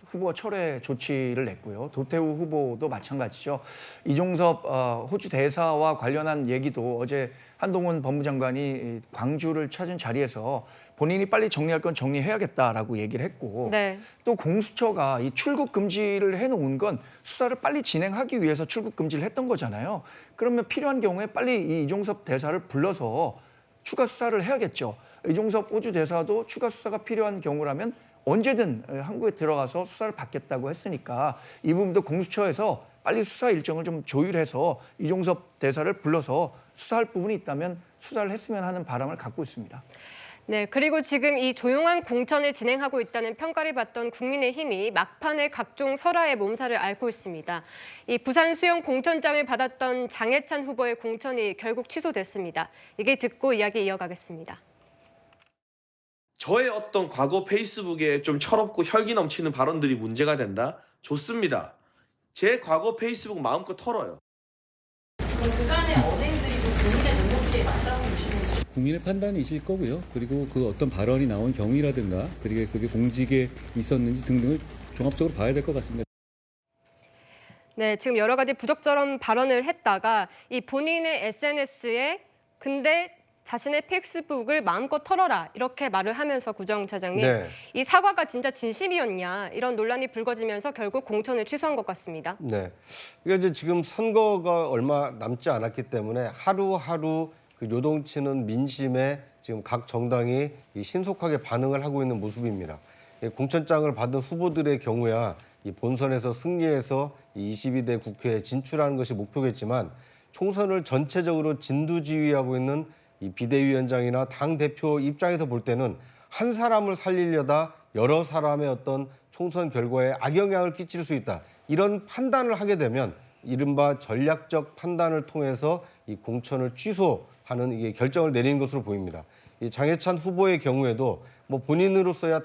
후보 철회 조치를 냈고요. 도태우 후보도 마찬가지죠. 이종섭 호주 대사와 관련한 얘기도 어제 한동훈 법무장관이 광주를 찾은 자리에서 본인이 빨리 정리할 건 정리해야겠다라고 얘기를 했고 네. 또 공수처가 이 출국 금지를 해놓은 건 수사를 빨리 진행하기 위해서 출국 금지를 했던 거잖아요. 그러면 필요한 경우에 빨리 이 이종섭 대사를 불러서 추가 수사를 해야겠죠. 이종섭 호주 대사도 추가 수사가 필요한 경우라면 언제든 한국에 들어가서 수사를 받겠다고 했으니까 이 부분도 공수처에서 빨리 수사 일정을 좀 조율해서 이종섭 대사를 불러서 수사할 부분이 있다면 수사를 했으면 하는 바람을 갖고 있습니다. 네, 그리고 지금 이 조용한 공천을 진행하고 있다는 평가를 받던 국민의힘이 막판에 각종 설화의 몸살을 앓고 있습니다. 이 부산 수영 공천장을 받았던 장해찬 후보의 공천이 결국 취소됐습니다. 이게 듣고 이야기 이어가겠습니다. 저의 어떤 과거 페이스북에 좀 철없고 혈기 넘치는 발언들이 문제가 된다? 좋습니다. 제 과거 페이스북 마음껏 털어요. 그간의 언행들이 좀 국민의 능력치에 맞다고 보시는지? 국민의 판단이 있을 거고요. 그리고 그 어떤 발언이 나온 경위라든가 그리고 그게 공직에 있었는지 등등을 종합적으로 봐야 될 것 같습니다. 네, 지금 여러 가지 부적절한 발언을 했다가 이 본인의 SNS에 근데 자신의 페이스북을 마음껏 털어라 이렇게 말을 하면서 구정 차장님 네. 이 사과가 진짜 진심이었냐 이런 논란이 불거지면서 결국 공천을 취소한 것 같습니다. 네. 이게 이제 지금 선거가 얼마 남지 않았기 때문에 하루하루 그 요동치는 민심에 지금 각 정당이 이 신속하게 반응을 하고 있는 모습입니다. 공천장을 받은 후보들의 경우야 이 본선에서 승리해서 이 22대 국회에 진출하는 것이 목표겠지만 총선을 전체적으로 진두지휘하고 있는 이 비대위원장이나 당 대표 입장에서 볼 때는 한 사람을 살리려다 여러 사람의 어떤 총선 결과에 악영향을 끼칠 수 있다. 이런 판단을 하게 되면 이른바 전략적 판단을 통해서 이 공천을 취소하는 이게 결정을 내리는 것으로 보입니다. 이 장해찬 후보의 경우에도 뭐 본인으로서야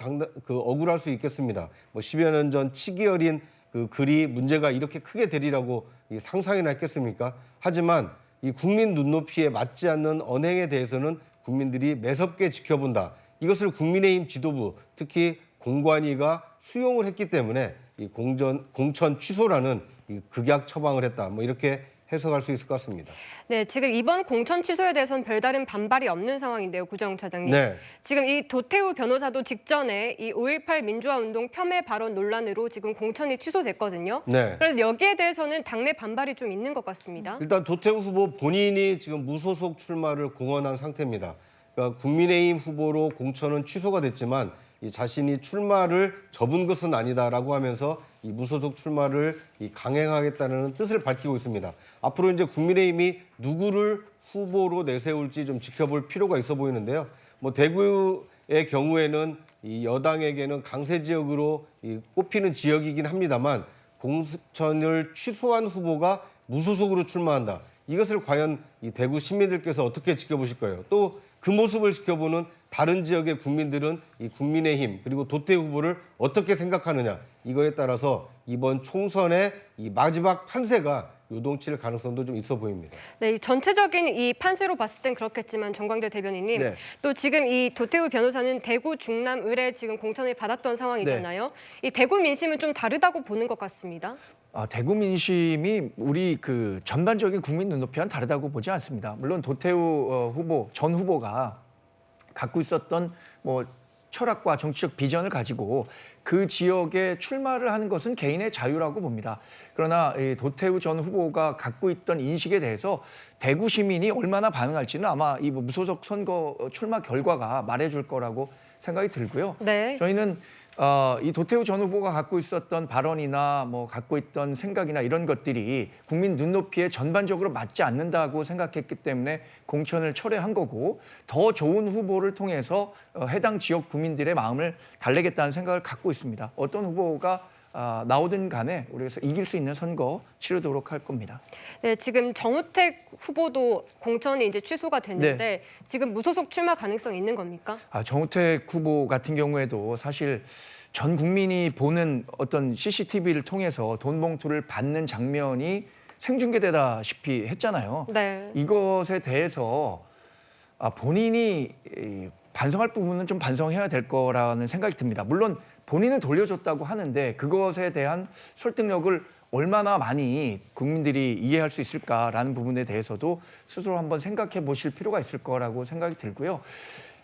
억울할 수 있겠습니다. 뭐 10여 년 전 치기 어린 그 글이 문제가 이렇게 크게 되리라고 상상이나 했겠습니까? 하지만 이 국민 눈높이에 맞지 않는 언행에 대해서는 국민들이 매섭게 지켜본다. 이것을 국민의힘 지도부, 특히 공관위가 수용을 했기 때문에 이 공천 취소라는 이 극약 처방을 했다. 뭐 이렇게 해석할 수 있을 것 같습니다. 네, 지금 이번 공천 취소에 대해서는 별다른 반발이 없는 상황인데요, 구정 차장님. 네. 지금 이 도태우 변호사도 직전에 이 5.18 민주화운동 폄훼 발언 논란으로 지금 공천이 취소됐거든요. 네. 그래서 여기에 대해서는 당내 반발이 좀 있는 것 같습니다. 일단 도태우 후보 본인이 지금 무소속 출마를 공언한 상태입니다. 그러니까 국민의힘 후보로 공천은 취소가 됐지만 이 자신이 출마를 접은 것은 아니다라고 하면서 이 무소속 출마를 강행하겠다는 뜻을 밝히고 있습니다. 앞으로 이제 국민의힘이 누구를 후보로 내세울지 좀 지켜볼 필요가 있어 보이는데요. 뭐 대구의 경우에는 이 여당에게는 강세 지역으로 꼽히는 지역이긴 합니다만 공천을 취소한 후보가 무소속으로 출마한다. 이것을 과연 이 대구 시민들께서 어떻게 지켜보실 거예요? 또 그 모습을 지켜보는 다른 지역의 국민들은 이 국민의힘 그리고 도태우 후보를 어떻게 생각하느냐 이거에 따라서 이번 총선의 이 마지막 판세가 요동칠 가능성도 좀 있어 보입니다. 네, 이 전체적인 이 판세로 봤을 땐 그렇겠지만 정광재 대변인님 네. 또 지금 이 도태우 변호사는 대구 중남 을에 지금 공천을 받았던 상황이잖아요. 이 대구 민심은 좀 다르다고 보는 것 같습니다. 대구 민심이 우리 그 전반적인 국민 눈높이와는 다르다고 보지 않습니다. 물론 도태우 전 후보가 갖고 있었던 뭐 철학과 정치적 비전을 가지고 그 지역에 출마를 하는 것은 개인의 자유라고 봅니다. 그러나 이 도태우 전 후보가 갖고 있던 인식에 대해서 대구 시민이 얼마나 반응할지는 아마 이 무소속 선거 출마 결과가 말해줄 거라고 생각이 들고요. 네. 저희는 이 도태우 전 후보가 갖고 있었던 발언이나 뭐 갖고 있던 생각이나 이런 것들이 국민 눈높이에 전반적으로 맞지 않는다고 생각했기 때문에 공천을 철회한 거고 더 좋은 후보를 통해서 해당 지역 국민들의 마음을 달래겠다는 생각을 갖고 있습니다. 어떤 후보가 나오든 간에 우리가 이길 수 있는 선거 치르도록 할 겁니다. 네, 지금 정우택 후보도 공천이 이제 취소가 됐는데 네. 지금 무소속 출마 가능성이 있는 겁니까? 정우택 후보 같은 경우에도 사실 전 국민이 보는 어떤 CCTV를 통해서 돈 봉투를 받는 장면이 생중계되다시피 했잖아요. 네. 이것에 대해서 본인이 반성할 부분은 좀 반성해야 될 거라는 생각이 듭니다. 물론 본인은 돌려줬다고 하는데 그것에 대한 설득력을 얼마나 많이 국민들이 이해할 수 있을까라는 부분에 대해서도 스스로 한번 생각해 보실 필요가 있을 거라고 생각이 들고요.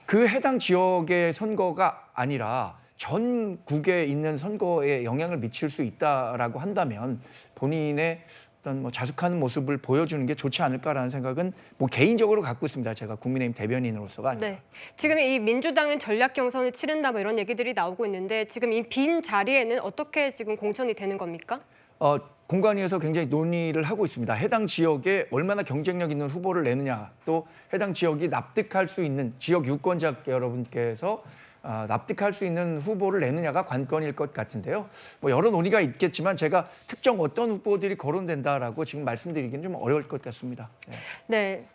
그 해당 지역의 선거가 아니라 전국에 있는 선거에 영향을 미칠 수 있다라고 한다면 본인의 어떤 뭐 자숙하는 모습을 보여주는 게 좋지 않을까라는 생각은 뭐 개인적으로 갖고 있습니다. 제가 국민의힘 대변인으로서가 아니라. 네. 지금 이 민주당은 전략 경선을 치른다 뭐 이런 얘기들이 나오고 있는데 지금 이 빈 자리에는 어떻게 지금 공천이 되는 겁니까? 공관위에서 굉장히 논의를 하고 있습니다. 해당 지역에 얼마나 경쟁력 있는 후보를 내느냐, 또 해당 지역이 납득할 수 있는 지역 유권자 여러분께서 납득할 수 있는 후보를 내느냐가 관건일 것 같은데요. 뭐 여러 논의가 있겠지만 제가 특정 어떤 후보들이 거론된다라고 지금 말씀드리기는 좀 어려울 것 같습니다. 네. 네.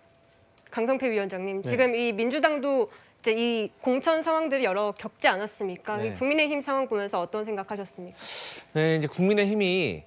강성패 위원장님, 네. 지금 이 민주당도 이제 이 공천 상황들이 여러 겪지 않았습니까? 네. 이 국민의힘 상황 보면서 어떤 생각하셨습니까? 네, 이제 국민의힘이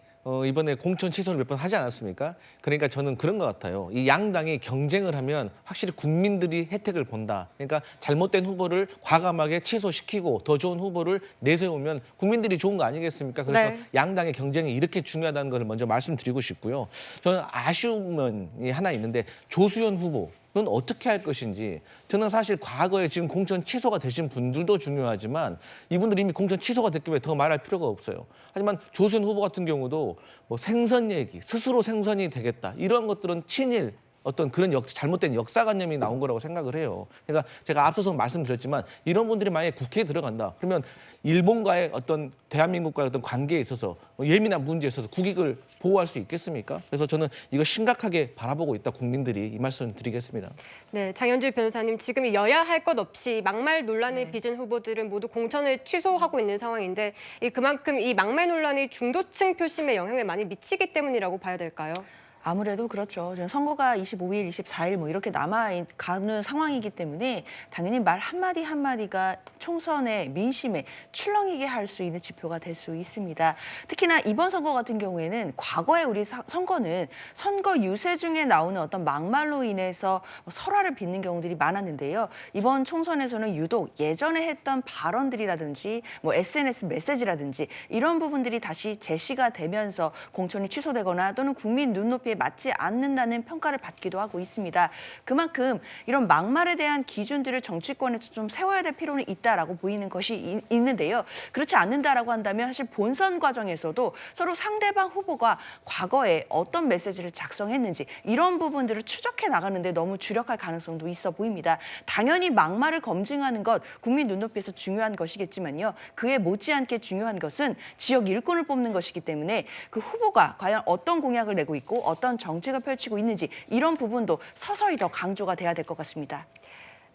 이번에 공천 취소를 몇 번 하지 않았습니까? 그러니까 저는 그런 것 같아요. 이 양당이 경쟁을 하면 확실히 국민들이 혜택을 본다. 그러니까 잘못된 후보를 과감하게 취소시키고 더 좋은 후보를 내세우면 국민들이 좋은 거 아니겠습니까? 그래서 네. 양당의 경쟁이 이렇게 중요하다는 걸 먼저 말씀드리고 싶고요. 저는 아쉬움이 하나 있는데 조수연 후보. 어떻게 할 것인지. 저는 사실 과거에 지금 공천 취소가 되신 분들도 중요하지만 이분들이 이미 공천 취소가 됐기 때문에 더 말할 필요가 없어요. 하지만 조수현 후보 같은 경우도 뭐 생선 얘기, 스스로 생선이 되겠다 이런 것들은 친일 어떤 그런 잘못된 역사관념이 나온 거라고 생각을 해요. 그러니까 제가 앞서서 말씀드렸지만 이런 분들이 만약에 국회에 들어간다. 그러면 일본과의 어떤 대한민국과의 어떤 관계에 있어서 예민한 문제에 있어서 국익을 보호할 수 있겠습니까? 그래서 저는 이거 심각하게 바라보고 있다 국민들이 이 말씀 드리겠습니다. 네, 장현주 변호사님, 지금 여야 할 것 없이 막말 논란을 빚은 후보들은 모두 공천을 취소하고 있는 상황인데 그만큼 이 막말 논란이 중도층 표심에 영향을 많이 미치기 때문이라고 봐야 될까요? 아무래도 그렇죠. 지금 선거가 25일, 24일 뭐 이렇게 남아가는 상황이기 때문에 당연히 말 한마디 한마디가 총선의 민심에 출렁이게 할 수 있는 지표가 될 수 있습니다. 특히나 이번 선거 같은 경우에는 과거에 우리 선거는 선거 유세 중에 나오는 어떤 막말로 인해서 설화를 빚는 경우들이 많았는데요. 이번 총선에서는 유독 예전에 했던 발언들이라든지 뭐 SNS 메시지라든지 이런 부분들이 다시 제시가 되면서 공천이 취소되거나 또는 국민 눈높이에 맞지 않는다는 평가를 받기도 하고 있습니다. 그만큼 이런 막말에 대한 기준들을 정치권에서 좀 세워야 될 필요는 있다라고 보이는 것이 있는데요. 그렇지 않는다라고 한다면 사실 본선 과정에서도 서로 상대방 후보가 과거에 어떤 메시지를 작성했는지 이런 부분들을 추적해 나가는데 너무 주력할 가능성도 있어 보입니다. 당연히 막말을 검증하는 것 국민 눈높이에서 중요한 것이겠지만요. 그에 못지않게 중요한 것은 지역 일꾼을 뽑는 것이기 때문에 그 후보가 과연 어떤 공약을 내고 있고 어떤 정책을 펼치고 있는지 이런 부분도 서서히 더 강조가 돼야 될 것 같습니다.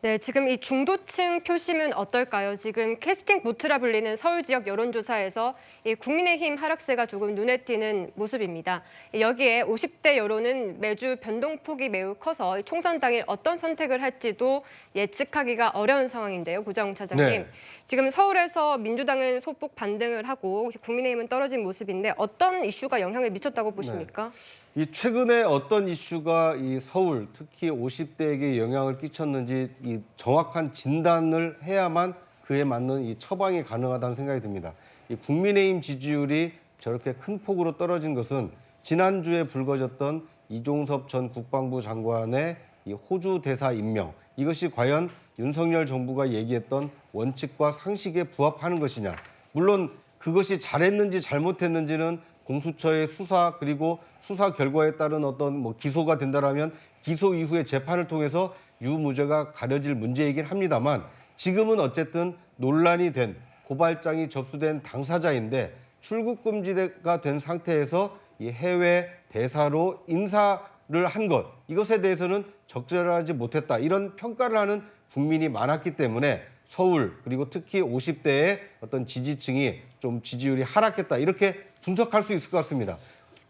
네, 지금 이 중도층 표심은 어떨까요? 지금 캐스팅 보트라 불리는 서울 지역 여론조사에서 이 국민의힘 하락세가 조금 눈에 띄는 모습입니다. 여기에 50대 여론은 매주 변동폭이 매우 커서 총선 당일 어떤 선택을 할지도 예측하기가 어려운 상황인데요, 고장훈 차장님. 네. 지금 서울에서 민주당은 소폭 반등을 하고 국민의힘은 떨어진 모습인데 어떤 이슈가 영향을 미쳤다고 보십니까? 이 최근에 어떤 이슈가 이 서울 특히 50대에게 영향을 끼쳤는지 이 정확한 진단을 해야만 그에 맞는 이 처방이 가능하다는 생각이 듭니다. 이 국민의힘 지지율이 저렇게 큰 폭으로 떨어진 것은 지난주에 불거졌던 이종섭 전 국방부 장관의 이 호주 대사 임명, 이것이 과연 윤석열 정부가 얘기했던 원칙과 상식에 부합하는 것이냐. 물론 그것이 잘했는지 잘못했는지는 공수처의 수사 그리고 수사 결과에 따른 어떤 뭐 기소가 된다라면 기소 이후에 재판을 통해서 유무죄가 가려질 문제이긴 합니다만 지금은 어쨌든 논란이 된 고발장이 접수된 당사자인데 출국 금지가 된 상태에서 이 해외 대사로 인사를 한 것, 이것에 대해서는 적절하지 못했다 이런 평가를 하는 국민이 많았기 때문에 서울 그리고 특히 50대의 어떤 지지층이 좀 지지율이 하락했다 이렇게 분석할 수 있을 것 같습니다.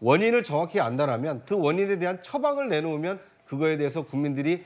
원인을 정확히 안다라면 그 원인에 대한 처방을 내놓으면 그거에 대해서 국민들이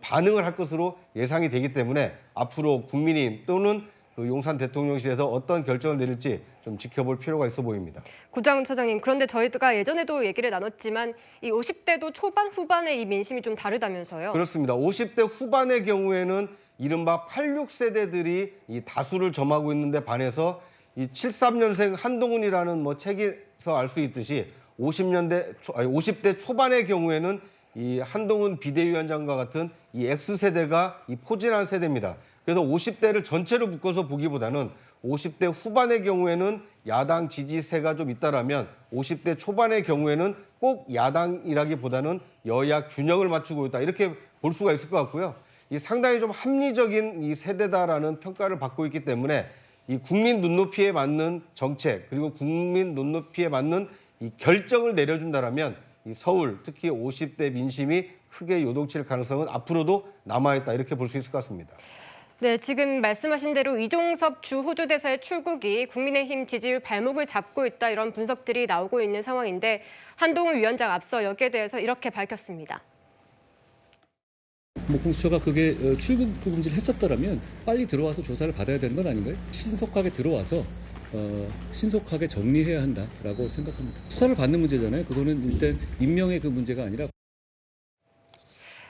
반응을 할 것으로 예상이 되기 때문에 앞으로 국민의힘 또는 그 용산 대통령실에서 어떤 결정을 내릴지 좀 지켜볼 필요가 있어 보입니다. 고장훈 차장님, 그런데 저희가 예전에도 얘기를 나눴지만 이 50대도 초반 후반의 이 민심이 좀 다르다면서요? 그렇습니다. 50대 후반의 경우에는 이른바 86세대들이 이 다수를 점하고 있는데 반해서 이 73년생 한동훈이라는 뭐 책에서 알 수 있듯이 50대 초반의 경우에는 이 한동훈 비대위원장과 같은 이 X세대가 이 포진한 세대입니다. 그래서 50대를 전체로 묶어서 보기보다는 50대 후반의 경우에는 야당 지지세가 좀 있다라면 50대 초반의 경우에는 꼭 야당이라기보다는 여야 균형을 맞추고 있다 이렇게 볼 수가 있을 것 같고요. 이 상당히 좀 합리적인 이 세대다라는 평가를 받고 있기 때문에 이 국민 눈높이에 맞는 정책 그리고 국민 눈높이에 맞는 이 결정을 내려준다라면 이 서울 특히 50대 민심이 크게 요동칠 가능성은 앞으로도 남아있다 이렇게 볼 수 있을 것 같습니다. 네, 지금 말씀하신 대로 이종섭 주 호주 대사의 출국이 국민의힘 지지율 발목을 잡고 있다 이런 분석들이 나오고 있는 상황인데 한동훈 위원장 앞서 여기에 대해서 이렇게 밝혔습니다. 뭐 공수처가 그게 출국 금지를 했었더라면 빨리 들어와서 조사를 받아야 되는 건 아닌가요? 신속하게 들어와서 신속하게 정리해야 한다라고 생각합니다. 수사를 받는 문제잖아요. 그거는 일단 임명의 그 문제가 아니라.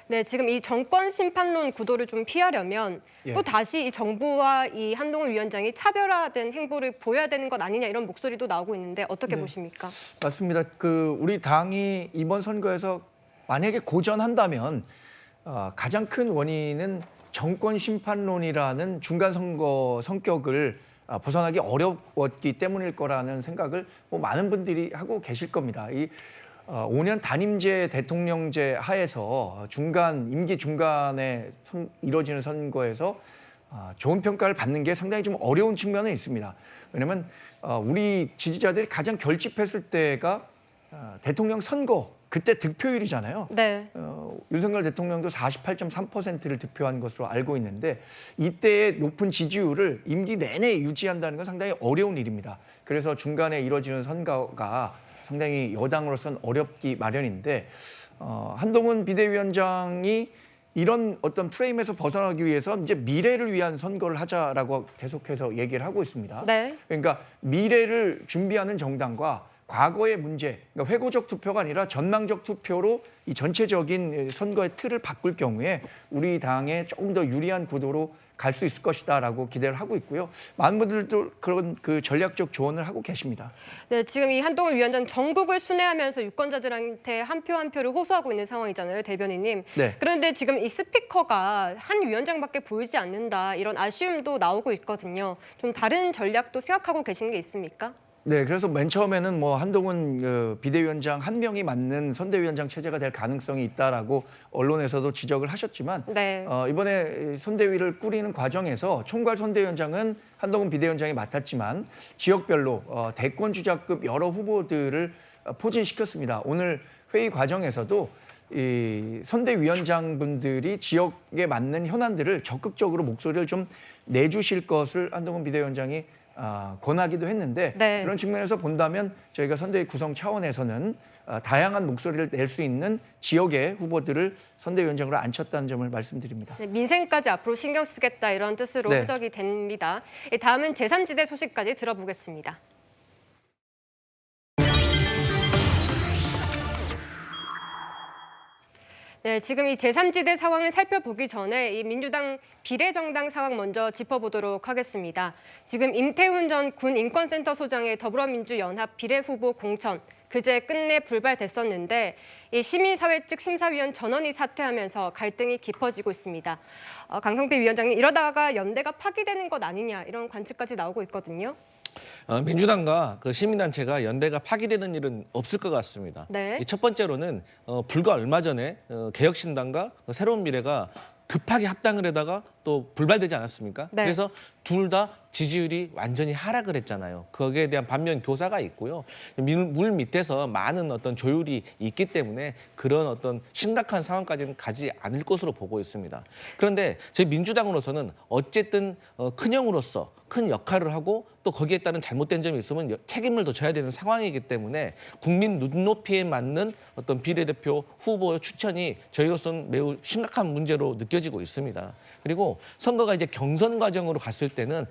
네, 지금 이 정권 심판론 구도를 좀 피하려면 또 다시 이 정부와 이 한동훈 위원장이 차별화된 행보를 보여야 되는 것 아니냐 이런 목소리도 나오고 있는데 어떻게 보십니까? 맞습니다. 우리 당이 이번 선거에서 만약에 고전한다면 가장 큰 원인은 정권 심판론이라는 중간 선거 성격을 벗어나기 어려웠기 때문일 거라는 생각을 뭐 많은 분들이 하고 계실 겁니다. 이 5년 단임제 대통령제 하에서 임기 중간에 이뤄지는 선거에서 좋은 평가를 받는 게 상당히 좀 어려운 측면은 있습니다. 왜냐하면 우리 지지자들이 가장 결집했을 때가 대통령 선거 그때 득표율이잖아요. 네. 윤석열 대통령도 48.3%를 득표한 것으로 알고 있는데 이때의 높은 지지율을 임기 내내 유지한다는 건 상당히 어려운 일입니다. 그래서 중간에 이뤄지는 선거가 상당히 여당으로서는 어렵기 마련인데 한동훈 비대위원장이 이런 어떤 프레임에서 벗어나기 위해서 이제 미래를 위한 선거를 하자라고 계속해서 얘기를 하고 있습니다. 네. 그러니까 미래를 준비하는 정당과 과거의 문제, 그러니까 회고적 투표가 아니라 전망적 투표로 이 전체적인 선거의 틀을 바꿀 경우에 우리 당에 조금 더 유리한 구도로 갈 수 있을 것이다라고 기대를 하고 있고요. 많은 분들도 그런 그 전략적 조언을 하고 계십니다. 네, 지금 이 한동훈 위원장 전국을 순회하면서 유권자들한테 한 표 한 표를 호소하고 있는 상황이잖아요, 대변인님. 네. 그런데 지금 이 스피커가 한 위원장밖에 보이지 않는다 이런 아쉬움도 나오고 있거든요. 좀 다른 전략도 생각하고 계시는 게 있습니까? 네, 그래서 맨 처음에는 뭐 한동훈 비대위원장 한 명이 맞는 선대위원장 체제가 될 가능성이 있다라고 언론에서도 지적을 하셨지만 네. 이번에 선대위를 꾸리는 과정에서 총괄 선대위원장은 한동훈 비대위원장이 맡았지만 지역별로 대권 주자급 여러 후보들을 포진시켰습니다. 오늘 회의 과정에서도 이 선대위원장분들이 지역에 맞는 현안들을 적극적으로 목소리를 좀 내주실 것을 한동훈 비대위원장이 권하기도 했는데 네. 그런 측면에서 본다면 저희가 선대위 구성 차원에서는 다양한 목소리를 낼 수 있는 지역의 후보들을 선대위원장으로 앉혔다는 점을 말씀드립니다. 네, 민생까지 앞으로 신경 쓰겠다 이런 뜻으로 네. 해석이 됩니다. 다음은 제3지대 소식까지 들어보겠습니다. 네, 지금 이 제3지대 상황을 살펴보기 전에 이 민주당 비례정당 상황 먼저 짚어보도록 하겠습니다. 지금 임태훈 전 군 인권센터 소장의 더불어민주연합 비례후보 공천 그제 끝내 불발됐었는데 이 시민사회 측 심사위원 전원이 사퇴하면서 갈등이 깊어지고 있습니다. 강성필 위원장님, 이러다가 연대가 파기되는 것 아니냐 이런 관측까지 나오고 있거든요. 민주당과 그 시민단체가 연대가 파기되는 일은 없을 것 같습니다. 네. 첫 번째로는 불과 얼마 전에 개혁신당과 새로운 미래가 급하게 합당을 하다가 또 불발되지 않았습니까? 네. 그래서 둘 다 지지율이 완전히 하락을 했잖아요. 거기에 대한 반면 교사가 있고요. 물 밑에서 많은 어떤 조율이 있기 때문에 그런 어떤 심각한 상황까지는 가지 않을 것으로 보고 있습니다. 그런데 제 민주당으로서는 어쨌든 큰 형으로서 큰 역할을 하고 또 거기에 따른 잘못된 점이 있으면 책임을 더 져야 되는 상황이기 때문에 국민 눈높이에 맞는 어떤 비례대표 후보 추천이 저희로서는 매우 심각한 문제로 느껴지고 있습니다. 그리고 선거가 이제 경선 과정으로 갔을 때는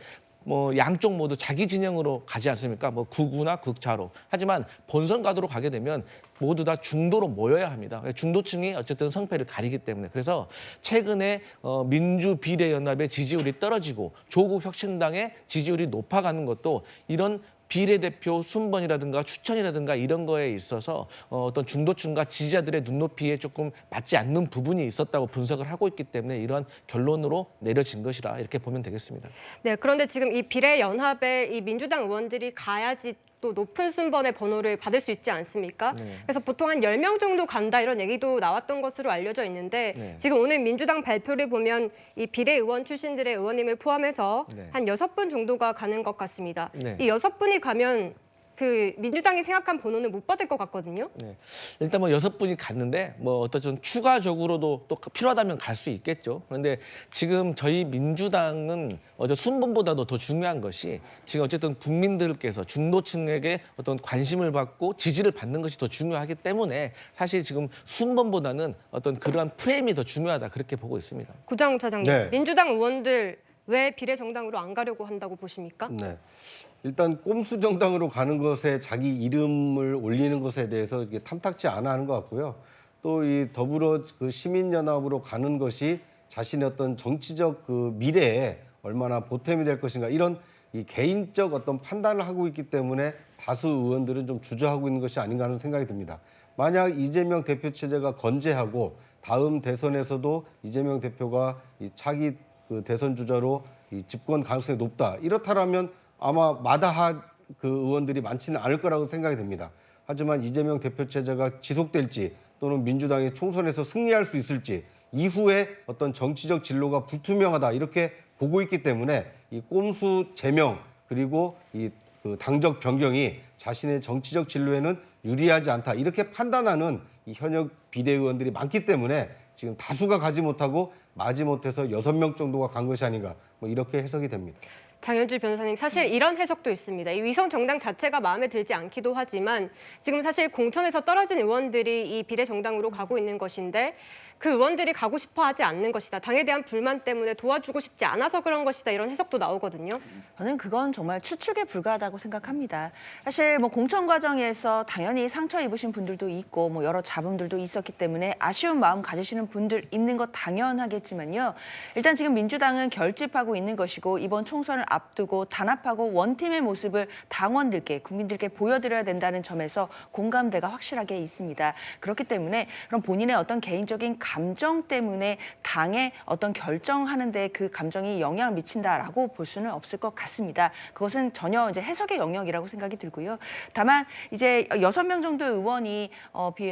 뭐 양쪽 모두 자기 진영으로 가지 않습니까? 뭐 극우나 극좌로. 하지만 본선 가도로 가게 되면 모두 다 중도로 모여야 합니다. 중도층이 어쨌든 성패를 가리기 때문에. 그래서 최근에 민주비례연합의 지지율이 떨어지고 조국 혁신당의 지지율이 높아가는 것도 이런 비례대표 순번이라든가 추천이라든가 이런 거에 있어서 어떤 중도층과 지지자들의 눈높이에 조금 맞지 않는 부분이 있었다고 분석을 하고 있기 때문에 이러한 결론으로 내려진 것이라 이렇게 보면 되겠습니다. 네, 그런데 지금 이 비례연합에 이 민주당 의원들이 가야지 또 높은 순번의 번호를 받을 수 있지 않습니까? 네. 그래서 보통 한 10명 정도 간다 이런 얘기도 나왔던 것으로 알려져 있는데 네. 지금 오늘 민주당 발표를 보면 이 비례의원 출신들의 의원님을 포함해서 네. 한 6분 정도가 가는 것 같습니다. 네. 이 6분이 가면 그 민주당이 생각한 번호는 못 받을 것 같거든요. 네. 일단 뭐 6분이 갔는데 뭐 어떤 추가적으로도 또 필요하다면 갈 수 있겠죠. 그런데 지금 저희 민주당은 순번보다도 더 중요한 것이 지금 어쨌든 국민들께서 중도층에게 어떤 관심을 받고 지지를 받는 것이 더 중요하기 때문에 사실 지금 순번보다는 어떤 그러한 프레임이 더 중요하다 그렇게 보고 있습니다. 구장욱 차장님, 네. 민주당 의원들 왜 비례정당으로 안 가려고 한다고 보십니까? 네. 일단 꼼수 정당으로 가는 것에 자기 이름을 올리는 것에 대해서 이게 탐탁지 않아 하는 것 같고요. 또 이 더불어 그 시민연합으로 가는 것이 자신의 어떤 정치적 그 미래에 얼마나 보탬이 될 것인가 이런 이 개인적 어떤 판단을 하고 있기 때문에 다수 의원들은 좀 주저하고 있는 것이 아닌가 하는 생각이 듭니다. 만약 이재명 대표 체제가 건재하고 다음 대선에서도 이재명 대표가 이 차기 그 대선 주자로 이 집권 가능성이 높다. 이렇다라면 아마 마다할 그 의원들이 많지는 않을 거라고 생각이 됩니다. 하지만 이재명 대표 체제가 지속될지 또는 민주당이 총선에서 승리할 수 있을지 이후에 어떤 정치적 진로가 불투명하다 이렇게 보고 있기 때문에 이 꼼수 제명 그리고 이 그 당적 변경이 자신의 정치적 진로에는 유리하지 않다 이렇게 판단하는 이 현역 비대의원들이 많기 때문에 지금 다수가 가지 못하고 마지못해서 6명 정도가 간 것이 아닌가 뭐 이렇게 해석이 됩니다. 장현주 변호사님, 사실 이런 해석도 있습니다. 이 위성 정당 자체가 마음에 들지 않기도 하지만 지금 사실 공천에서 떨어진 의원들이 이 비례정당으로 가고 있는 것인데 그 의원들이 가고 싶어 하지 않는 것이다. 당에 대한 불만 때문에 도와주고 싶지 않아서 그런 것이다. 이런 해석도 나오거든요. 저는 그건 정말 추측에 불과하다고 생각합니다. 사실 뭐 공천 과정에서 당연히 상처 입으신 분들도 있고 뭐 여러 잡음들도 있었기 때문에 아쉬운 마음 가지시는 분들 있는 것 당연하겠지만요. 일단 지금 민주당은 결집하고 있는 것이고 이번 총선을 앞두고 단합하고 원팀의 모습을 당원들께 국민들께 보여드려야 된다는 점에서 공감대가 확실하게 있습니다. 그렇기 때문에 그럼 본인의 어떤 개인적인 감정 때문에 당의 어떤 결정하는 데 그 감정이 영향을 미친다라고 볼 수는 없을 것 같습니다. 그것은 전혀 이제 해석의 영역이라고 생각이 들고요. 다만 이제 6명 정도 의원이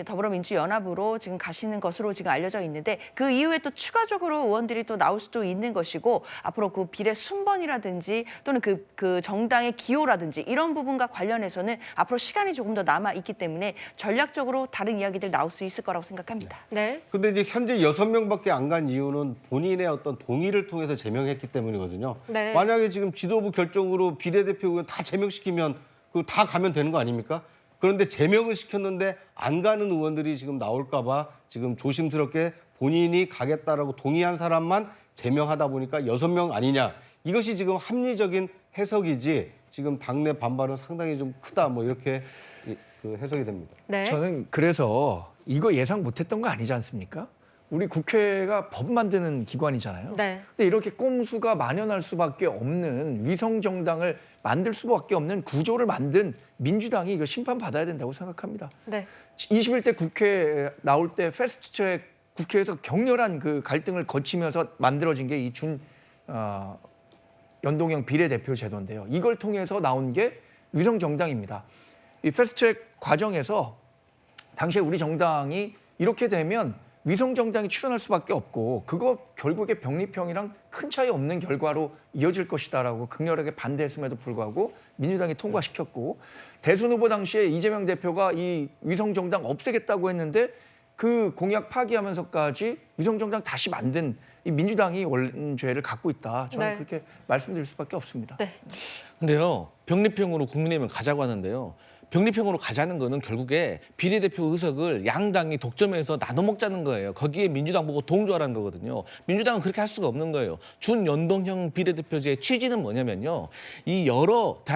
더불어민주연합으로 지금 가시는 것으로 지금 알려져 있는데 그 이후에 또 추가적으로 의원들이 또 나올 수도 있는 것이고 앞으로 그 비례 순번이라든지 또는 그 정당의 기호라든지 이런 부분과 관련해서는 앞으로 시간이 조금 더 남아 있기 때문에 전략적으로 다른 이야기들 나올 수 있을 거라고 생각합니다. 네. 근데 이제 현재 6명밖에 안 간 이유는 본인의 어떤 동의를 통해서 제명했기 때문이거든요. 네. 만약에 지금 지도부 결정으로 비례대표 의원 다 제명시키면 그 다 가면 되는 거 아닙니까? 그런데 제명을 시켰는데 안 가는 의원들이 지금 나올까 봐 지금 조심스럽게 본인이 가겠다라고 동의한 사람만 제명하다 보니까 6명 아니냐. 이것이 지금 합리적인 해석이지 지금 당내 반발은 상당히 좀 크다 뭐 이렇게 그 해석이 됩니다. 네. 저는 그래서 이거 예상 못했던 거 아니지 않습니까? 우리 국회가 법 만드는 기관이잖아요. 네. 근데 이렇게 꼼수가 만연할 수밖에 없는 위성 정당을 만들 수밖에 없는 구조를 만든 민주당이 이거 심판받아야 된다고 생각합니다. 네. 21대 국회 나올 때 패스트트랙 국회에서 격렬한 그 갈등을 거치면서 만들어진 게 이 연동형 비례대표 제도인데요. 이걸 통해서 나온 게 위성 정당입니다. 이 패스트트랙 과정에서 당시에 우리 정당이 이렇게 되면 위성 정당이 출연할 수밖에 없고 그거 결국에 병립형이랑 큰 차이 없는 결과로 이어질 것이다라고 극렬하게 반대했음에도 불구하고 민주당이 통과시켰고 대선 후보 당시에 이재명 대표가 이 위성 정당 없애겠다고 했는데 그 공약 파기하면서까지 위성 정당 다시 만든 이 민주당이 원죄를 갖고 있다. 저는 네. 그렇게 말씀드릴 수밖에 없습니다. 네. 근데요, 병립형으로 국민의힘은 가자고 하는데요. 병립형으로 가자는 거는 결국에 비례대표 의석을 양당이 독점해서 나눠 먹자는 거예요. 거기에 민주당 보고 동조하라는 거거든요. 민주당은 그렇게 할 수가 없는 거예요. 준연동형 비례대표제의 취지는 뭐냐면요. 이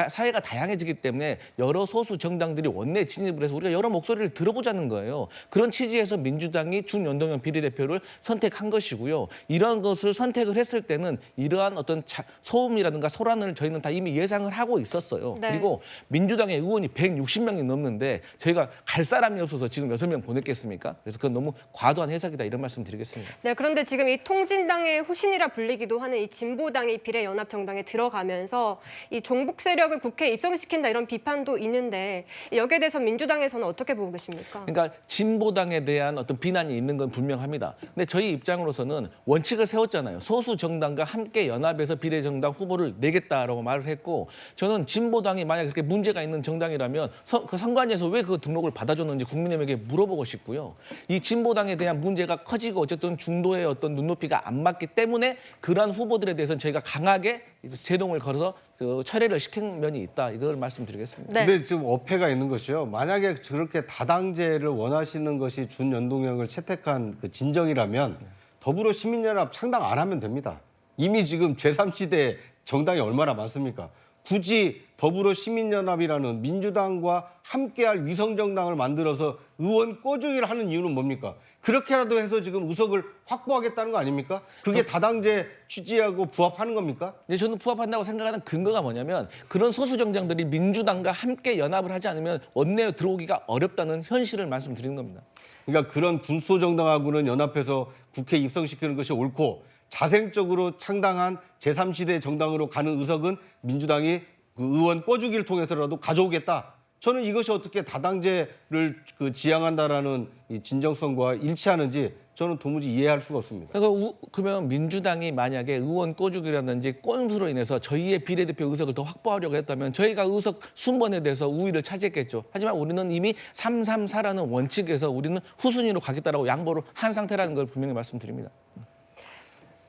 사회가 다양해지기 때문에 여러 소수 정당들이 원내 진입을 해서 우리가 여러 목소리를 들어보자는 거예요. 그런 취지에서 민주당이 준연동형 비례대표를 선택한 것이고요. 이러한 것을 선택을 했을 때는 이러한 어떤 소음이라든가 소란을 저희는 다 이미 예상을 하고 있었어요. 네. 그리고 민주당의 의원이 160명이 넘는데 저희가 갈 사람이 없어서 지금 6명 보냈겠습니까? 그래서 그건 너무 과도한 해석이다 이런 말씀 드리겠습니다. 네, 그런데 지금 이 통진당의 후신이라 불리기도 하는 이 진보당이 비례연합정당에 들어가면서 이 종북 세력을 국회에 입성시킨다 이런 비판도 있는데 여기에 대해서 민주당에서는 어떻게 보고 계십니까? 그러니까 진보당에 대한 어떤 비난이 있는 건 분명합니다. 근데 저희 입장으로서는 원칙을 세웠잖아요. 소수 정당과 함께 연합해서 비례정당 후보를 내겠다라고 말을 했고 저는 진보당이 만약 그렇게 문제가 있는 정당이라면 그 선관위에서 왜 그 등록을 받아줬는지 국민의힘에게 물어보고 싶고요. 이 진보당에 대한 문제가 커지고 어쨌든 중도의 어떤 눈높이가 안 맞기 때문에 그러한 후보들에 대해서는 저희가 강하게 제동을 걸어서 철회를 시킨 면이 있다. 이걸 말씀드리겠습니다. 네. 근데 지금 어폐가 있는 것이요. 만약에 저렇게 다당제를 원하시는 것이 준연동형을 채택한 그 진정이라면 더불어 시민연합 창당 안 하면 됩니다. 이미 지금 제3지대 정당이 얼마나 많습니까? 굳이 더불어시민연합이라는 민주당과 함께할 위성정당을 만들어서 의원 꿔주기를 하는 이유는 뭡니까? 그렇게라도 해서 지금 의석을 확보하겠다는 거 아닙니까? 그게 다당제 취지하고 부합하는 겁니까? 네, 저는 부합한다고 생각하는 근거가 뭐냐면 그런 소수 정당들이 민주당과 함께 연합을 하지 않으면 원내에 들어오기가 어렵다는 현실을 말씀드리는 겁니다. 그러니까 그런 군소 정당하고는 연합해서 국회에 입성시키는 것이 옳고 자생적으로 창당한 제3시대 정당으로 가는 의석은 민주당이 그 의원 꿔주기를 통해서라도 가져오겠다. 저는 이것이 어떻게 다당제를 지향한다라는 이 진정성과 일치하는지 저는 도무지 이해할 수가 없습니다. 그러면 민주당이 만약에 의원 꿔주기라든지 꼼수로 인해서 저희의 비례대표 의석을 더 확보하려고 했다면 저희가 의석 순번에 대해서 우위를 차지했겠죠. 하지만 우리는 이미 334라는 원칙에서 우리는 후순위로 가겠다라고 양보를 한 상태라는 걸 분명히 말씀드립니다.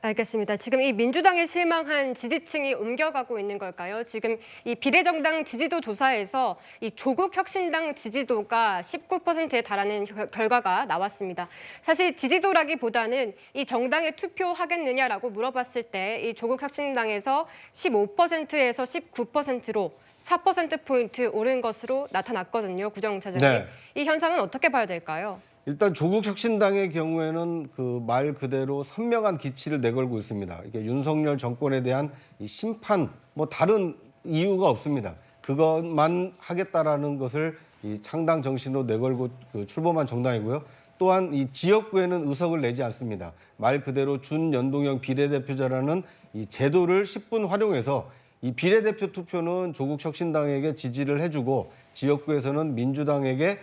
알겠습니다. 지금 이 민주당에 실망한 지지층이 옮겨가고 있는 걸까요? 지금 이 비례정당 지지도 조사에서 이 조국혁신당 지지도가 19%에 달하는 결과가 나왔습니다. 사실 지지도라기보다는 이 정당에 투표하겠느냐라고 물어봤을 때 이 조국혁신당에서 15%에서 19%로 4%포인트 오른 것으로 나타났거든요. 구정 차장님. 네. 이 현상은 어떻게 봐야 될까요? 일단 조국혁신당의 경우에는 그 말 그대로 선명한 기치를 내걸고 있습니다. 이게 윤석열 정권에 대한 이 심판, 뭐 다른 이유가 없습니다. 그것만 하겠다라는 것을 이 창당 정신으로 내걸고 출범한 정당이고요. 또한 이 지역구에는 의석을 내지 않습니다. 말 그대로 준연동형 비례대표제라는 이 제도를 10분 활용해서 이 비례대표 투표는 조국혁신당에게 지지를 해주고 지역구에서는 민주당에게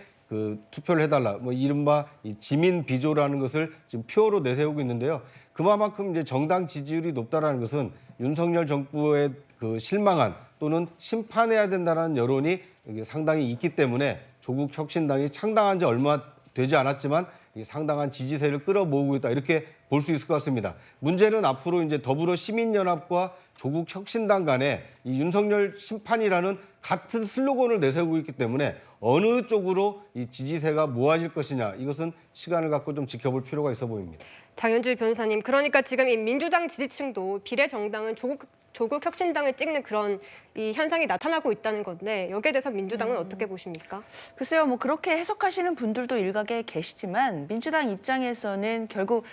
투표를 해달라. 뭐 이른바 이 지민 비조라는 것을 지금 표어로 내세우고 있는데요. 그만큼 이제 정당 지지율이 높다라는 것은 윤석열 정부의 실망한 또는 심판해야 된다는 여론이 상당히 있기 때문에 조국 혁신당이 창당한 지 얼마 되지 않았지만 상당한 지지세를 끌어모으고 있다. 이렇게 볼 수 있을 것 같습니다. 문제는 앞으로 이제 더불어시민연합과 조국 혁신당 간에 이 윤석열 심판이라는 같은 슬로건을 내세우고 있기 때문에 어느 쪽으로 이 지지세가 모아질 것이냐, 이것은 시간을 갖고 좀 지켜볼 필요가 있어 보입니다. 장현주 변호사님, 그러니까 지금 이 민주당 지지층도 비례정당은 조국 혁신당을 찍는 그런 이 현상이 나타나고 있다는 건데 여기에 대해서 민주당은 어떻게 보십니까? 글쎄요, 뭐 그렇게 해석하시는 분들도 일각에 계시지만 민주당 입장에서는 결국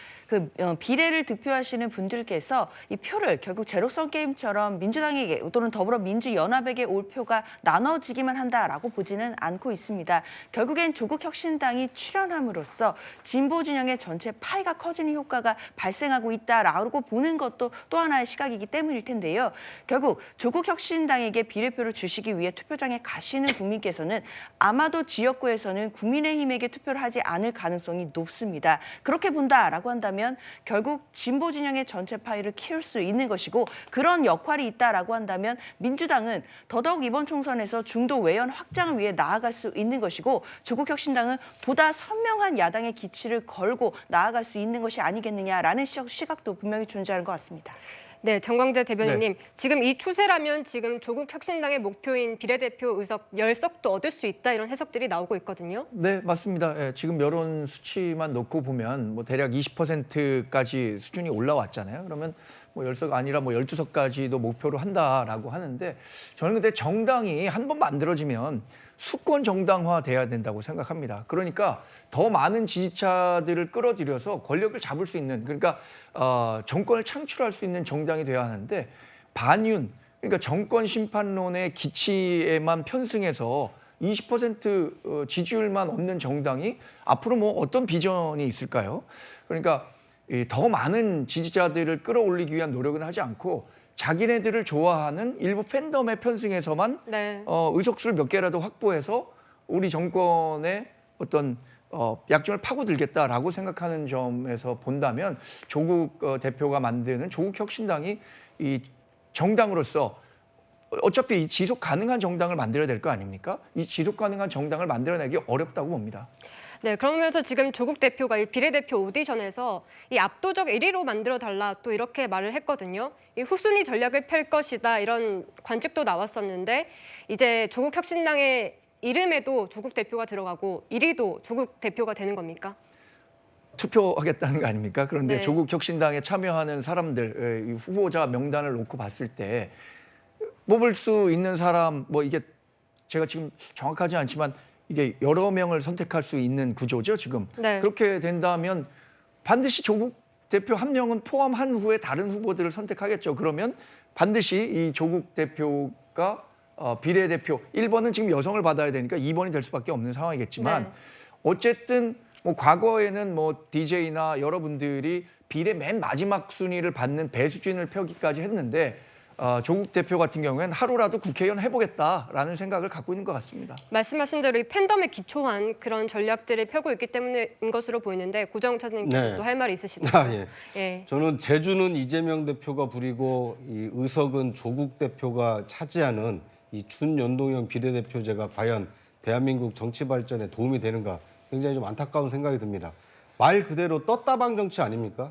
비례를 득표하시는 분들께서 이 표를 결국 제로섬 게임처럼 민주당에게 또는 더불어민주연합에게 올 표가 나눠지기만 한다라고 보지는 않고 있습니다. 결국엔 조국혁신당이 출연함으로써 진보 진영의 전체 파이가 커지는 효과가 발생하고 있다라고 보는 것도 또 하나의 시각이기 때문일 텐데요. 결국 조국혁신당에게 비례표를 주시기 위해 투표장에 가시는 국민께서는 아마도 지역구에서는 국민의힘에게 투표를 하지 않을 가능성이 높습니다. 그렇게 본다라고 한다면 결국 진보 진영의 전체 파이를 키울 수 있는 것이고 그런 역할이 있다라고 한다면 민주당은 더더욱 이번 총선에서 중도 외연 확장을 위해 나아갈 수 있는 것이고 조국혁신당은 보다 선명한 야당의 기치를 걸고 나아갈 수 있는 것이 아니겠느냐라는 시각도 분명히 존재하는 것 같습니다. 네, 정광재 대변인님, 네. 지금 이 추세라면 지금 조국 혁신당의 목표인 비례대표 의석 10석도 얻을 수 있다 이런 해석들이 나오고 있거든요. 네, 맞습니다. 예, 지금 여론 수치만 놓고 보면 뭐 대략 20%까지 수준이 올라왔잖아요. 그러면 뭐 10석 아니라 뭐 12석까지도 목표로 한다라고 하는데 저는 근데 정당이 한 번 만들어지면 수권 정당화 돼야 된다고 생각합니다. 그러니까 더 많은 지지자들을 끌어들여서 권력을 잡을 수 있는, 그러니까 정권을 창출할 수 있는 정당이 돼야 하는데 반윤, 그러니까 정권 심판론의 기치에만 편승해서 20% 지지율만 얻는 정당이 앞으로 뭐 어떤 비전이 있을까요? 그러니까 더 많은 지지자들을 끌어올리기 위한 노력은 하지 않고 자기네들을 좋아하는 일부 팬덤에 편승해서만 네. 의석수를 몇 개라도 확보해서 우리 정권의 어떤 약점을 파고들겠다라고 생각하는 점에서 본다면 조국 대표가 만드는 조국혁신당이 이 정당으로서 어차피 이 지속 가능한 정당을 만들어야 될 거 아닙니까? 이 지속 가능한 정당을 만들어내기 어렵다고 봅니다. 네, 그러면서 지금 조국 대표가 이 비례대표 오디션에서 이 압도적 1위로 만들어달라 또 이렇게 말을 했거든요. 이 후순위 전략을 펼 것이다 이런 관측도 나왔었는데 이제 조국 혁신당의 이름에도 조국 대표가 들어가고 1위도 조국 대표가 되는 겁니까? 투표하겠다는 거 아닙니까? 그런데 네. 조국 혁신당에 참여하는 사람들, 이 후보자 명단을 놓고 봤을 때 뽑을 수 있는 사람 뭐 이게 제가 지금 정확하지 않지만 이게 여러 명을 선택할 수 있는 구조죠 지금. 네. 그렇게 된다면 반드시 조국 대표 한 명은 포함한 후에 다른 후보들을 선택하겠죠. 그러면 반드시 이 조국 대표가 비례대표 1번은 지금 여성을 받아야 되니까 2번이 될 수밖에 없는 상황이겠지만 네. 어쨌든 뭐 과거에는 뭐 DJ나 여러분들이 비례 맨 마지막 순위를 받는 배수진을 펴기까지 했는데 조국 대표 같은 경우에는 하루라도 국회의원 해보겠다라는 생각을 갖고 있는 것 같습니다. 말씀하신 대로 이 팬덤에 기초한 그런 전략들을 펴고 있기 때문인 것으로 보이는데 고정 차장님께서 네. 또 할 말이 있으시나요? 예. 예. 저는 제주는 이재명 대표가 부리고 이 의석은 조국 대표가 차지하는 이 준연동형 비례대표제가 과연 대한민국 정치 발전에 도움이 되는가 굉장히 좀 안타까운 생각이 듭니다. 말 그대로 떴다방 정치 아닙니까?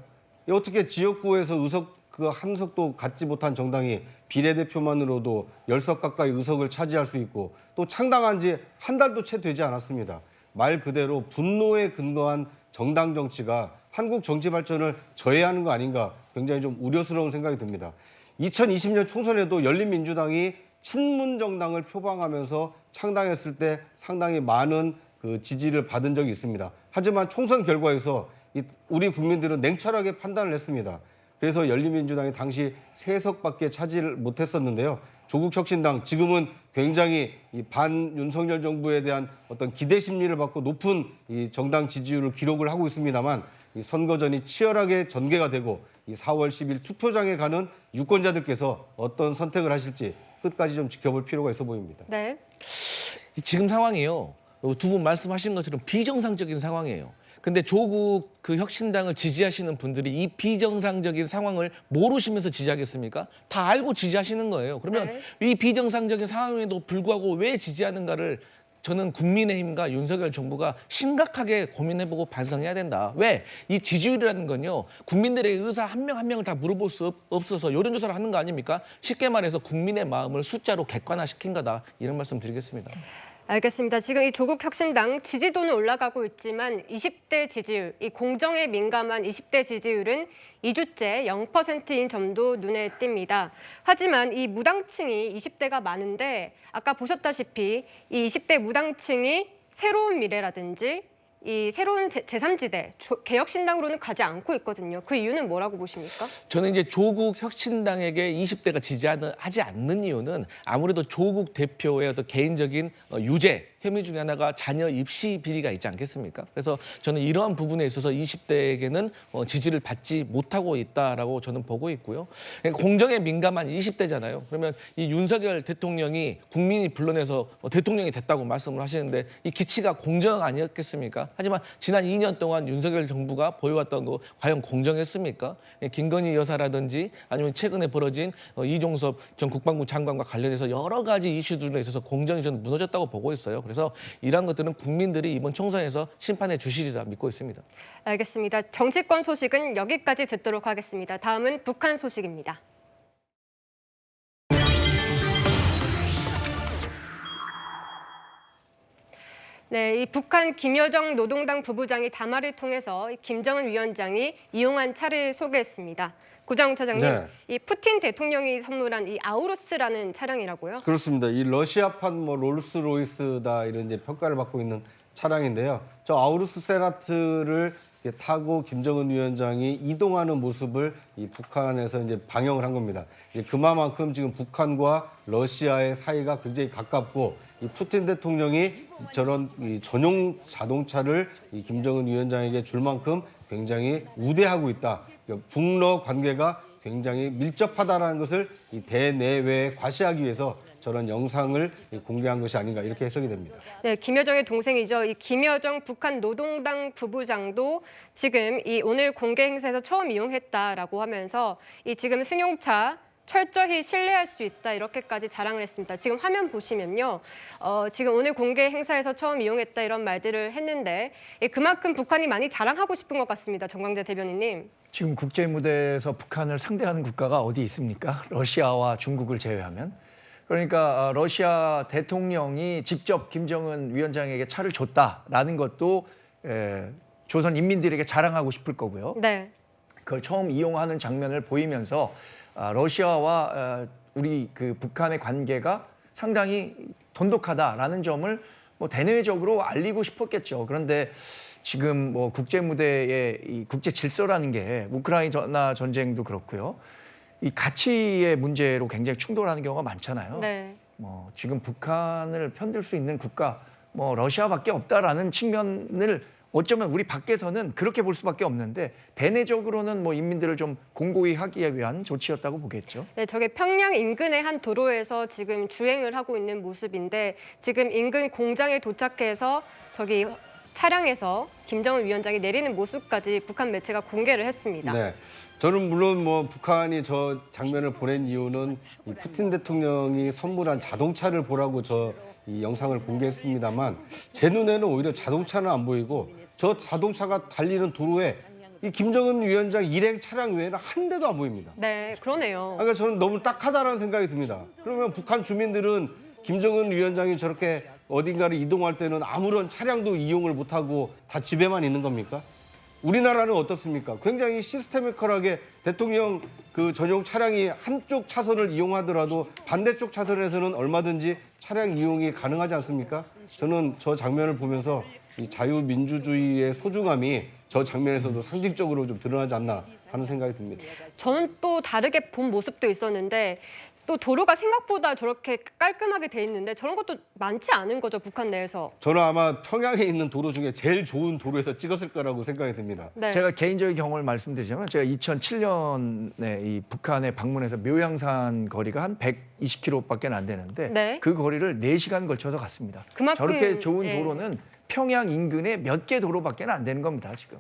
어떻게 지역구에서 의석 그 한 석도 갖지 못한 정당이 비례대표만으로도 10석 가까이 의석을 차지할 수 있고 또 창당한 지 한 달도 채 되지 않았습니다. 말 그대로 분노에 근거한 정당 정치가 한국 정치 발전을 저해하는 거 아닌가 굉장히 좀 우려스러운 생각이 듭니다. 2020년 총선에도 열린민주당이 친문 정당을 표방하면서 창당했을 때 상당히 많은 그 지지를 받은 적이 있습니다. 하지만 총선 결과에서 우리 국민들은 냉철하게 판단을 했습니다. 그래서 열린민주당이 당시 3석밖에 차지를 못했었는데요. 조국혁신당 지금은 굉장히 이 반윤석열 정부에 대한 어떤 기대 심리를 받고 높은 이 정당 지지율을 기록을 하고 있습니다만 이 선거전이 치열하게 전개가 되고 이 4월 10일 투표장에 가는 유권자들께서 어떤 선택을 하실지 끝까지 좀 지켜볼 필요가 있어 보입니다. 네. 지금 상황이요. 두 분 말씀하신 것처럼 비정상적인 상황이에요. 근데 조국 그 혁신당을 지지하시는 분들이 이 비정상적인 상황을 모르시면서 지지하겠습니까? 다 알고 지지하시는 거예요. 그러면 이 비정상적인 상황에도 불구하고 왜 지지하는가를 저는 국민의힘과 윤석열 정부가 심각하게 고민해보고 반성해야 된다. 왜? 이 지지율이라는 건요. 국민들의 의사 한 명 한 명을 다 물어볼 수 없어서 여론조사를 하는 거 아닙니까? 쉽게 말해서 국민의 마음을 숫자로 객관화시킨 거다. 이런 말씀 드리겠습니다. 알겠습니다. 지금 이 조국 혁신당 지지도는 올라가고 있지만 20대 지지율, 이 공정에 민감한 20대 지지율은 2주째 0%인 점도 눈에 띕니다. 하지만 이 무당층이 20대가 많은데 아까 보셨다시피 이 20대 무당층이 새로운 미래라든지 이 새로운 제3지대, 개혁신당으로는 가지 않고 있거든요. 그 이유는 뭐라고 보십니까? 저는 이제 조국 혁신당에게 20대가 지지하지 않는 이유는 아무래도 조국 대표의 어떤 개인적인 유죄, 혐의 중에 하나가 자녀 입시 비리가 있지 않겠습니까? 그래서 저는 이러한 부분에 있어서 20대에게는 지지를 받지 못하고 있다라고 저는 보고 있고요. 공정에 민감한 20대잖아요. 그러면 이 윤석열 대통령이 국민이 불러내서 대통령이 됐다고 말씀을 하시는데 이 기치가 공정 아니었겠습니까? 하지만 지난 2년 동안 윤석열 정부가 보여왔던 거 과연 공정했습니까? 김건희 여사라든지 아니면 최근에 벌어진 이종섭 전 국방부 장관과 관련해서 여러 가지 이슈들에 있어서 공정이 저는 무너졌다고 보고 있어요. 그래서 이러한 것들은 국민들이 이번 총선에서 심판해 주시리라 믿고 있습니다. 알겠습니다. 정치권 소식은 여기까지 듣도록 하겠습니다. 다음은 북한 소식입니다. 네, 이 북한 김여정 노동당 부부장이 담화를 통해서 김정은 위원장이 이용한 차를 소개했습니다. 구자웅 차장님, 네. 이 푸틴 대통령이 선물한 이 아우루스라는 차량이라고요? 그렇습니다. 이 러시아판 뭐 롤스로이스다 이런 이제 평가를 받고 있는 차량인데요. 저 아우루스 세라트를 타고 김정은 위원장이 이동하는 모습을 이 북한에서 이제 방영을 한 겁니다. 그만큼 지금 북한과 러시아의 사이가 굉장히 가깝고 이 푸틴 대통령이 저런 이 전용 자동차를 이 김정은 위원장에게 줄 만큼 굉장히 우대하고 있다. 북러 관계가 굉장히 밀접하다라는 것을 이 대내외에 과시하기 위해서 저런 영상을 공개한 것이 아닌가 이렇게 해석이 됩니다. 네, 김여정의 동생이죠. 이 김여정 북한 노동당 부부장도 지금 이 오늘 공개 행사에서 처음 이용했다라고 하면서 이 지금 승용차 철저히 신뢰할 수 있다 이렇게까지 자랑을 했습니다. 지금 화면 보시면요. 지금 오늘 공개 행사에서 처음 이용했다 이런 말들을 했는데 그만큼 북한이 많이 자랑하고 싶은 것 같습니다. 정광재 대변인님. 지금 국제 무대에서 북한을 상대하는 국가가 어디 있습니까? 러시아와 중국을 제외하면. 그러니까 러시아 대통령이 직접 김정은 위원장에게 차를 줬다라는 것도 조선 인민들에게 자랑하고 싶을 거고요. 네. 그걸 처음 이용하는 장면을 보이면서 러시아와 우리 그 북한의 관계가 상당히 돈독하다라는 점을 뭐 대내적으로 알리고 싶었겠죠. 그런데 지금 뭐 국제 무대의 이 국제 질서라는 게 우크라이나 전쟁도 그렇고요. 이 가치의 문제로 굉장히 충돌하는 경우가 많잖아요. 네. 뭐 지금 북한을 편들 수 있는 국가 뭐 러시아밖에 없다라는 측면을 어쩌면 우리 밖에서는 그렇게 볼 수밖에 없는데 대내적으로는 뭐 인민들을 좀 공고히 하기 위한 조치였다고 보겠죠. 네, 저게 평양 인근의 한 도로에서 지금 주행을 하고 있는 모습인데 지금 인근 공장에 도착해서 저기 차량에서 김정은 위원장이 내리는 모습까지 북한 매체가 공개를 했습니다. 네. 저는 물론 뭐 북한이 저 장면을 보낸 이유는 이 푸틴 대통령이 선물한 자동차를 보라고 이 영상을 공개했습니다만 제 눈에는 오히려 자동차는 안 보이고 저 자동차가 달리는 도로에 이 김정은 위원장 일행 차량 외에는 한 대도 안 보입니다. 네, 그러네요. 그러니까 저는 너무 딱하다라는 생각이 듭니다. 그러면 북한 주민들은 김정은 위원장이 저렇게 어딘가를 이동할 때는 아무런 차량도 이용을 못하고 다 집에만 있는 겁니까? 우리나라는 어떻습니까? 굉장히 시스테미컬하게 대통령 그 전용 차량이 한쪽 차선을 이용하더라도 반대쪽 차선에서는 얼마든지 차량 이용이 가능하지 않습니까? 저는 저 장면을 보면서 이 자유민주주의의 소중함이 저 장면에서도 상징적으로 좀 드러나지 않나 하는 생각이 듭니다. 저는 또 다르게 본 모습도 있었는데 또 도로가 생각보다 저렇게 깔끔하게 돼 있는데 저런 것도 많지 않은 거죠, 북한 내에서. 저는 아마 평양에 있는 도로 중에 제일 좋은 도로에서 찍었을 거라고 생각이 듭니다. 네. 제가 개인적인 경험을 말씀드리자면 제가 2007년에 이 북한에 방문해서 묘양산 거리가 한 120km밖에 안 되는데 네. 그 거리를 4시간 걸쳐서 갔습니다. 그만큼, 저렇게 좋은 예. 도로는 평양 인근에 몇 개 도로밖에 안 되는 겁니다, 지금.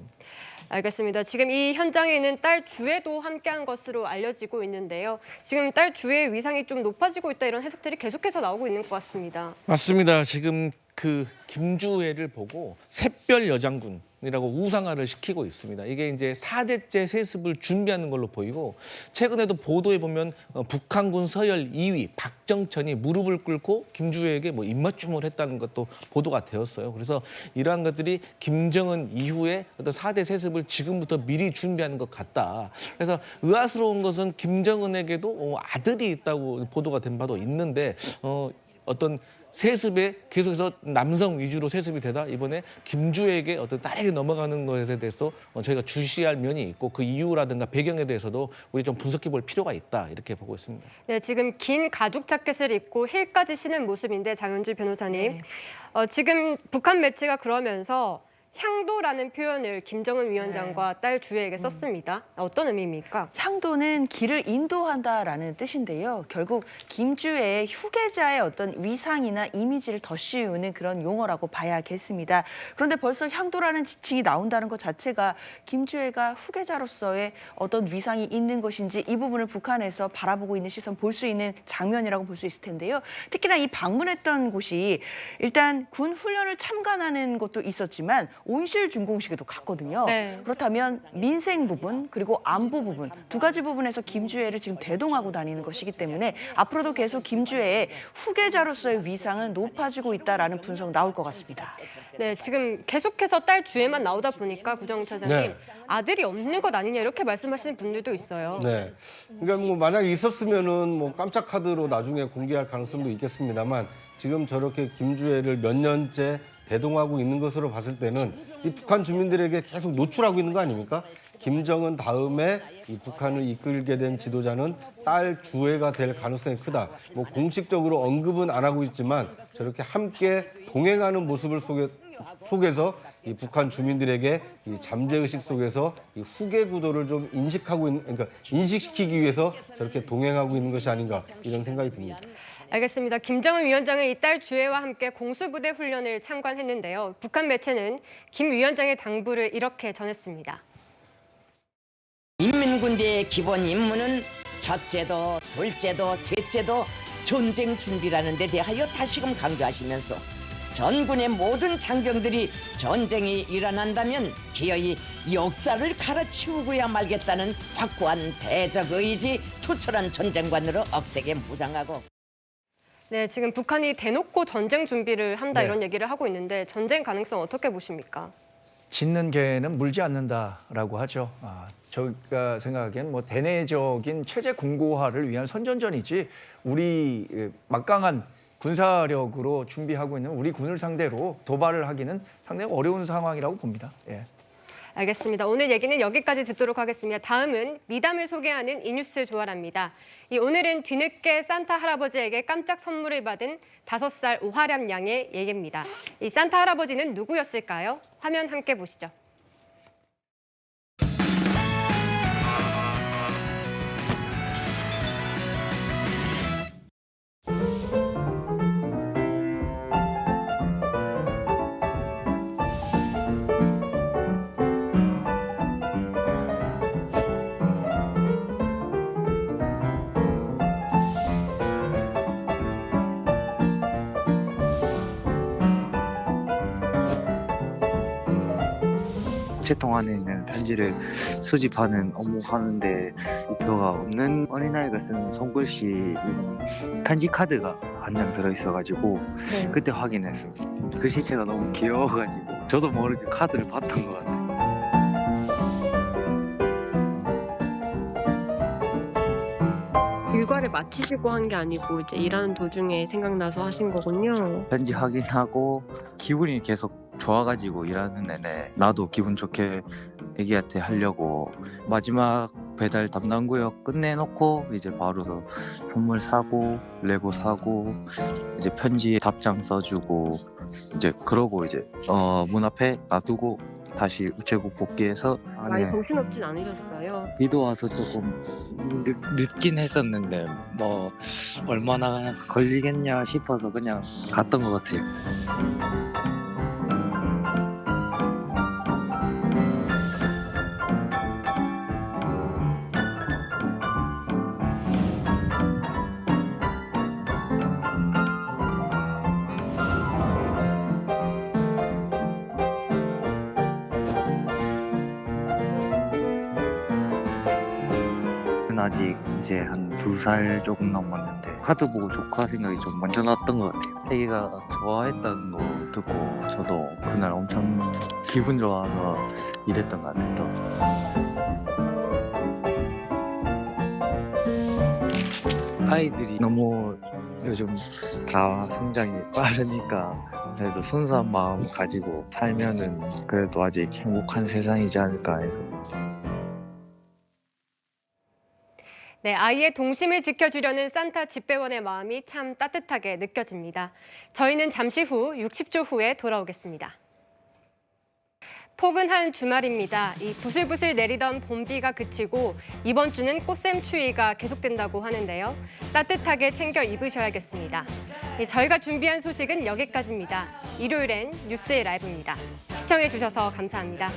알겠습니다. 지금 이 현장에는 딸 주애도 함께한 것으로 알려지고 있는데요. 지금 딸 주애의 위상이 좀 높아지고 있다 이런 해석들이 계속해서 나오고 있는 것 같습니다. 맞습니다. 지금 그 김주애를 보고 샛별 여장군이라고 우상화를 시키고 있습니다. 이게 이제 4대째 세습을 준비하는 걸로 보이고 최근에도 보도에 보면 북한군 서열 2위 박정천이 무릎을 꿇고 김주애에게 뭐 입맞춤을 했다는 것도 보도가 되었어요. 그래서 이러한 것들이 김정은 이후에 어떤 4대 세습을 지금부터 미리 준비하는 것 같다. 그래서 의아스러운 것은 김정은에게도 아들이 있다고 보도가 된 바도 있는데 어떤 세습에 계속해서 남성 위주로 세습이 되다 이번에 김주애에게 어떤 딸에게 넘어가는 것에 대해서 저희가 주시할 면이 있고 그 이유라든가 배경에 대해서도 우리 좀 분석해 볼 필요가 있다 이렇게 보고 있습니다. 네, 지금 긴 가죽 자켓을 입고 힐까지 신은 모습인데 장윤주 변호사님, 네. 지금 북한 매체가 그러면서 향도라는 표현을 김정은 위원장과 딸 주애에게 썼습니다. 어떤 의미입니까? 향도는 길을 인도한다라는 뜻인데요. 결국 김주애의 후계자의 어떤 위상이나 이미지를 덧씌우는 그런 용어라고 봐야겠습니다. 그런데 벌써 향도라는 지칭이 나온다는 것 자체가 김주애가 후계자로서의 어떤 위상이 있는 것인지 이 부분을 북한에서 바라보고 있는 시선 볼 수 있는 장면이라고 볼 수 있을 텐데요. 특히나 이 방문했던 곳이 일단 군 훈련을 참관하는 것도 있었지만 온실 준공식에도 갔거든요. 네. 그렇다면 민생 부분 그리고 안보 부분 두 가지 부분에서 김주애를 지금 대동하고 다니는 것이기 때문에 앞으로도 계속 김주애의 후계자로서의 위상은 높아지고 있다라는 분석 나올 것 같습니다. 네, 지금 계속해서 딸 주애만 나오다 보니까 구정훈 차장님 네. 아들이 없는 것 아니냐 이렇게 말씀하시는 분들도 있어요. 네. 그러니까 뭐 만약에 있었으면은 뭐 깜짝 카드로 나중에 공개할 가능성도 있겠습니다만 지금 저렇게 김주애를 몇 년째 대동하고 있는 것으로 봤을 때는 이 북한 주민들에게 계속 노출하고 있는 거 아닙니까? 김정은 다음에 이 북한을 이끌게 된 지도자는 딸 주애가 될 가능성이 크다. 뭐 공식적으로 언급은 안 하고 있지만 저렇게 함께 동행하는 모습을 속에서 이 북한 주민들에게 이 잠재의식 속에서 이 후계 구도를 좀 인식하고 있는, 그러니까 인식시키기 위해서 저렇게 동행하고 있는 것이 아닌가 이런 생각이 듭니다. 알겠습니다. 김정은 위원장은 이 딸 주애와 함께 공수부대 훈련을 참관했는데요. 북한 매체는 김 위원장의 당부를 이렇게 전했습니다. 인민군대의 기본 임무는 첫째도, 둘째도, 셋째도 전쟁 준비라는 데 대하여 다시금 강조하시면서 전군의 모든 장병들이 전쟁이 일어난다면 기어이 역사를 갈아치우고야 말겠다는 확고한 대적 의지, 투철한 전쟁관으로 억세게 무장하고 네, 지금 북한이 대놓고 전쟁 준비를 한다 네. 이런 얘기를 하고 있는데 전쟁 가능성 어떻게 보십니까? 짖는 개는 물지 않는다라고 하죠. 저희가 생각하기엔 뭐 대내적인 체제 공고화를 위한 선전전이지 우리 막강한 군사력으로 준비하고 있는 우리 군을 상대로 도발을 하기는 상당히 어려운 상황이라고 봅니다. 예. 알겠습니다. 오늘 얘기는 여기까지 듣도록 하겠습니다. 다음은 미담을 소개하는 이 뉴스 조아라입니다. 오늘은 뒤늦게 산타 할아버지에게 깜짝 선물을 받은 5살 오하람 양의 얘기입니다. 이 산타 할아버지는 누구였을까요? 화면 함께 보시죠. 우체통 안에 있는 편지를 수집하는 업무 하는데 우표가 없는 어린아이가 쓴 손글씨 편지 카드가 한 장 들어있어가지고 그때 확인했어요. 글씨체가 너무 귀여워가지고 저도 모르게 카드를 봤던 것 같아요. 일과를 마치시고 한 게 아니고 이제 일하는 도중에 생각나서 하신 거군요. 편지 확인하고 기분이 계속 좋아가지고 일하는 내내 나도 기분 좋게 애기한테 하려고 마지막 배달 담당 구역 끝내놓고 이제 바로 선물 사고 레고 사고 이제 편지 답장 써주고 이제 그러고 이제 문 앞에 놔두고 다시 우체국 복귀해서 많이 정신없진 않으셨어요? 비도 와서 조금 늦긴 했었는데 뭐 얼마나 걸리겠냐 싶어서 그냥 갔던 것 같아요. 아직 이제 한 2살 조금 넘었는데 카드 보고 조카 생각이 좀 먼저 났던 것 같아요. 애기가 좋아했다는 거 듣고 저도 그날 엄청 기분 좋아서 일했던 것 같아요. 아이들이 너무 요즘 다 성장이 빠르니까 그래도 순수한 마음 가지고 살면은 그래도 아직 행복한 세상이지 않을까 해서. 네, 아이의 동심을 지켜주려는 산타 집배원의 마음이 참 따뜻하게 느껴집니다. 저희는 잠시 후 60초 후에 돌아오겠습니다. 포근한 주말입니다. 이 부슬부슬 내리던 봄비가 그치고 이번 주는 꽃샘추위가 계속된다고 하는데요. 따뜻하게 챙겨 입으셔야겠습니다. 저희가 준비한 소식은 여기까지입니다. 일요일엔 뉴스의 라이브입니다. 시청해 주셔서 감사합니다.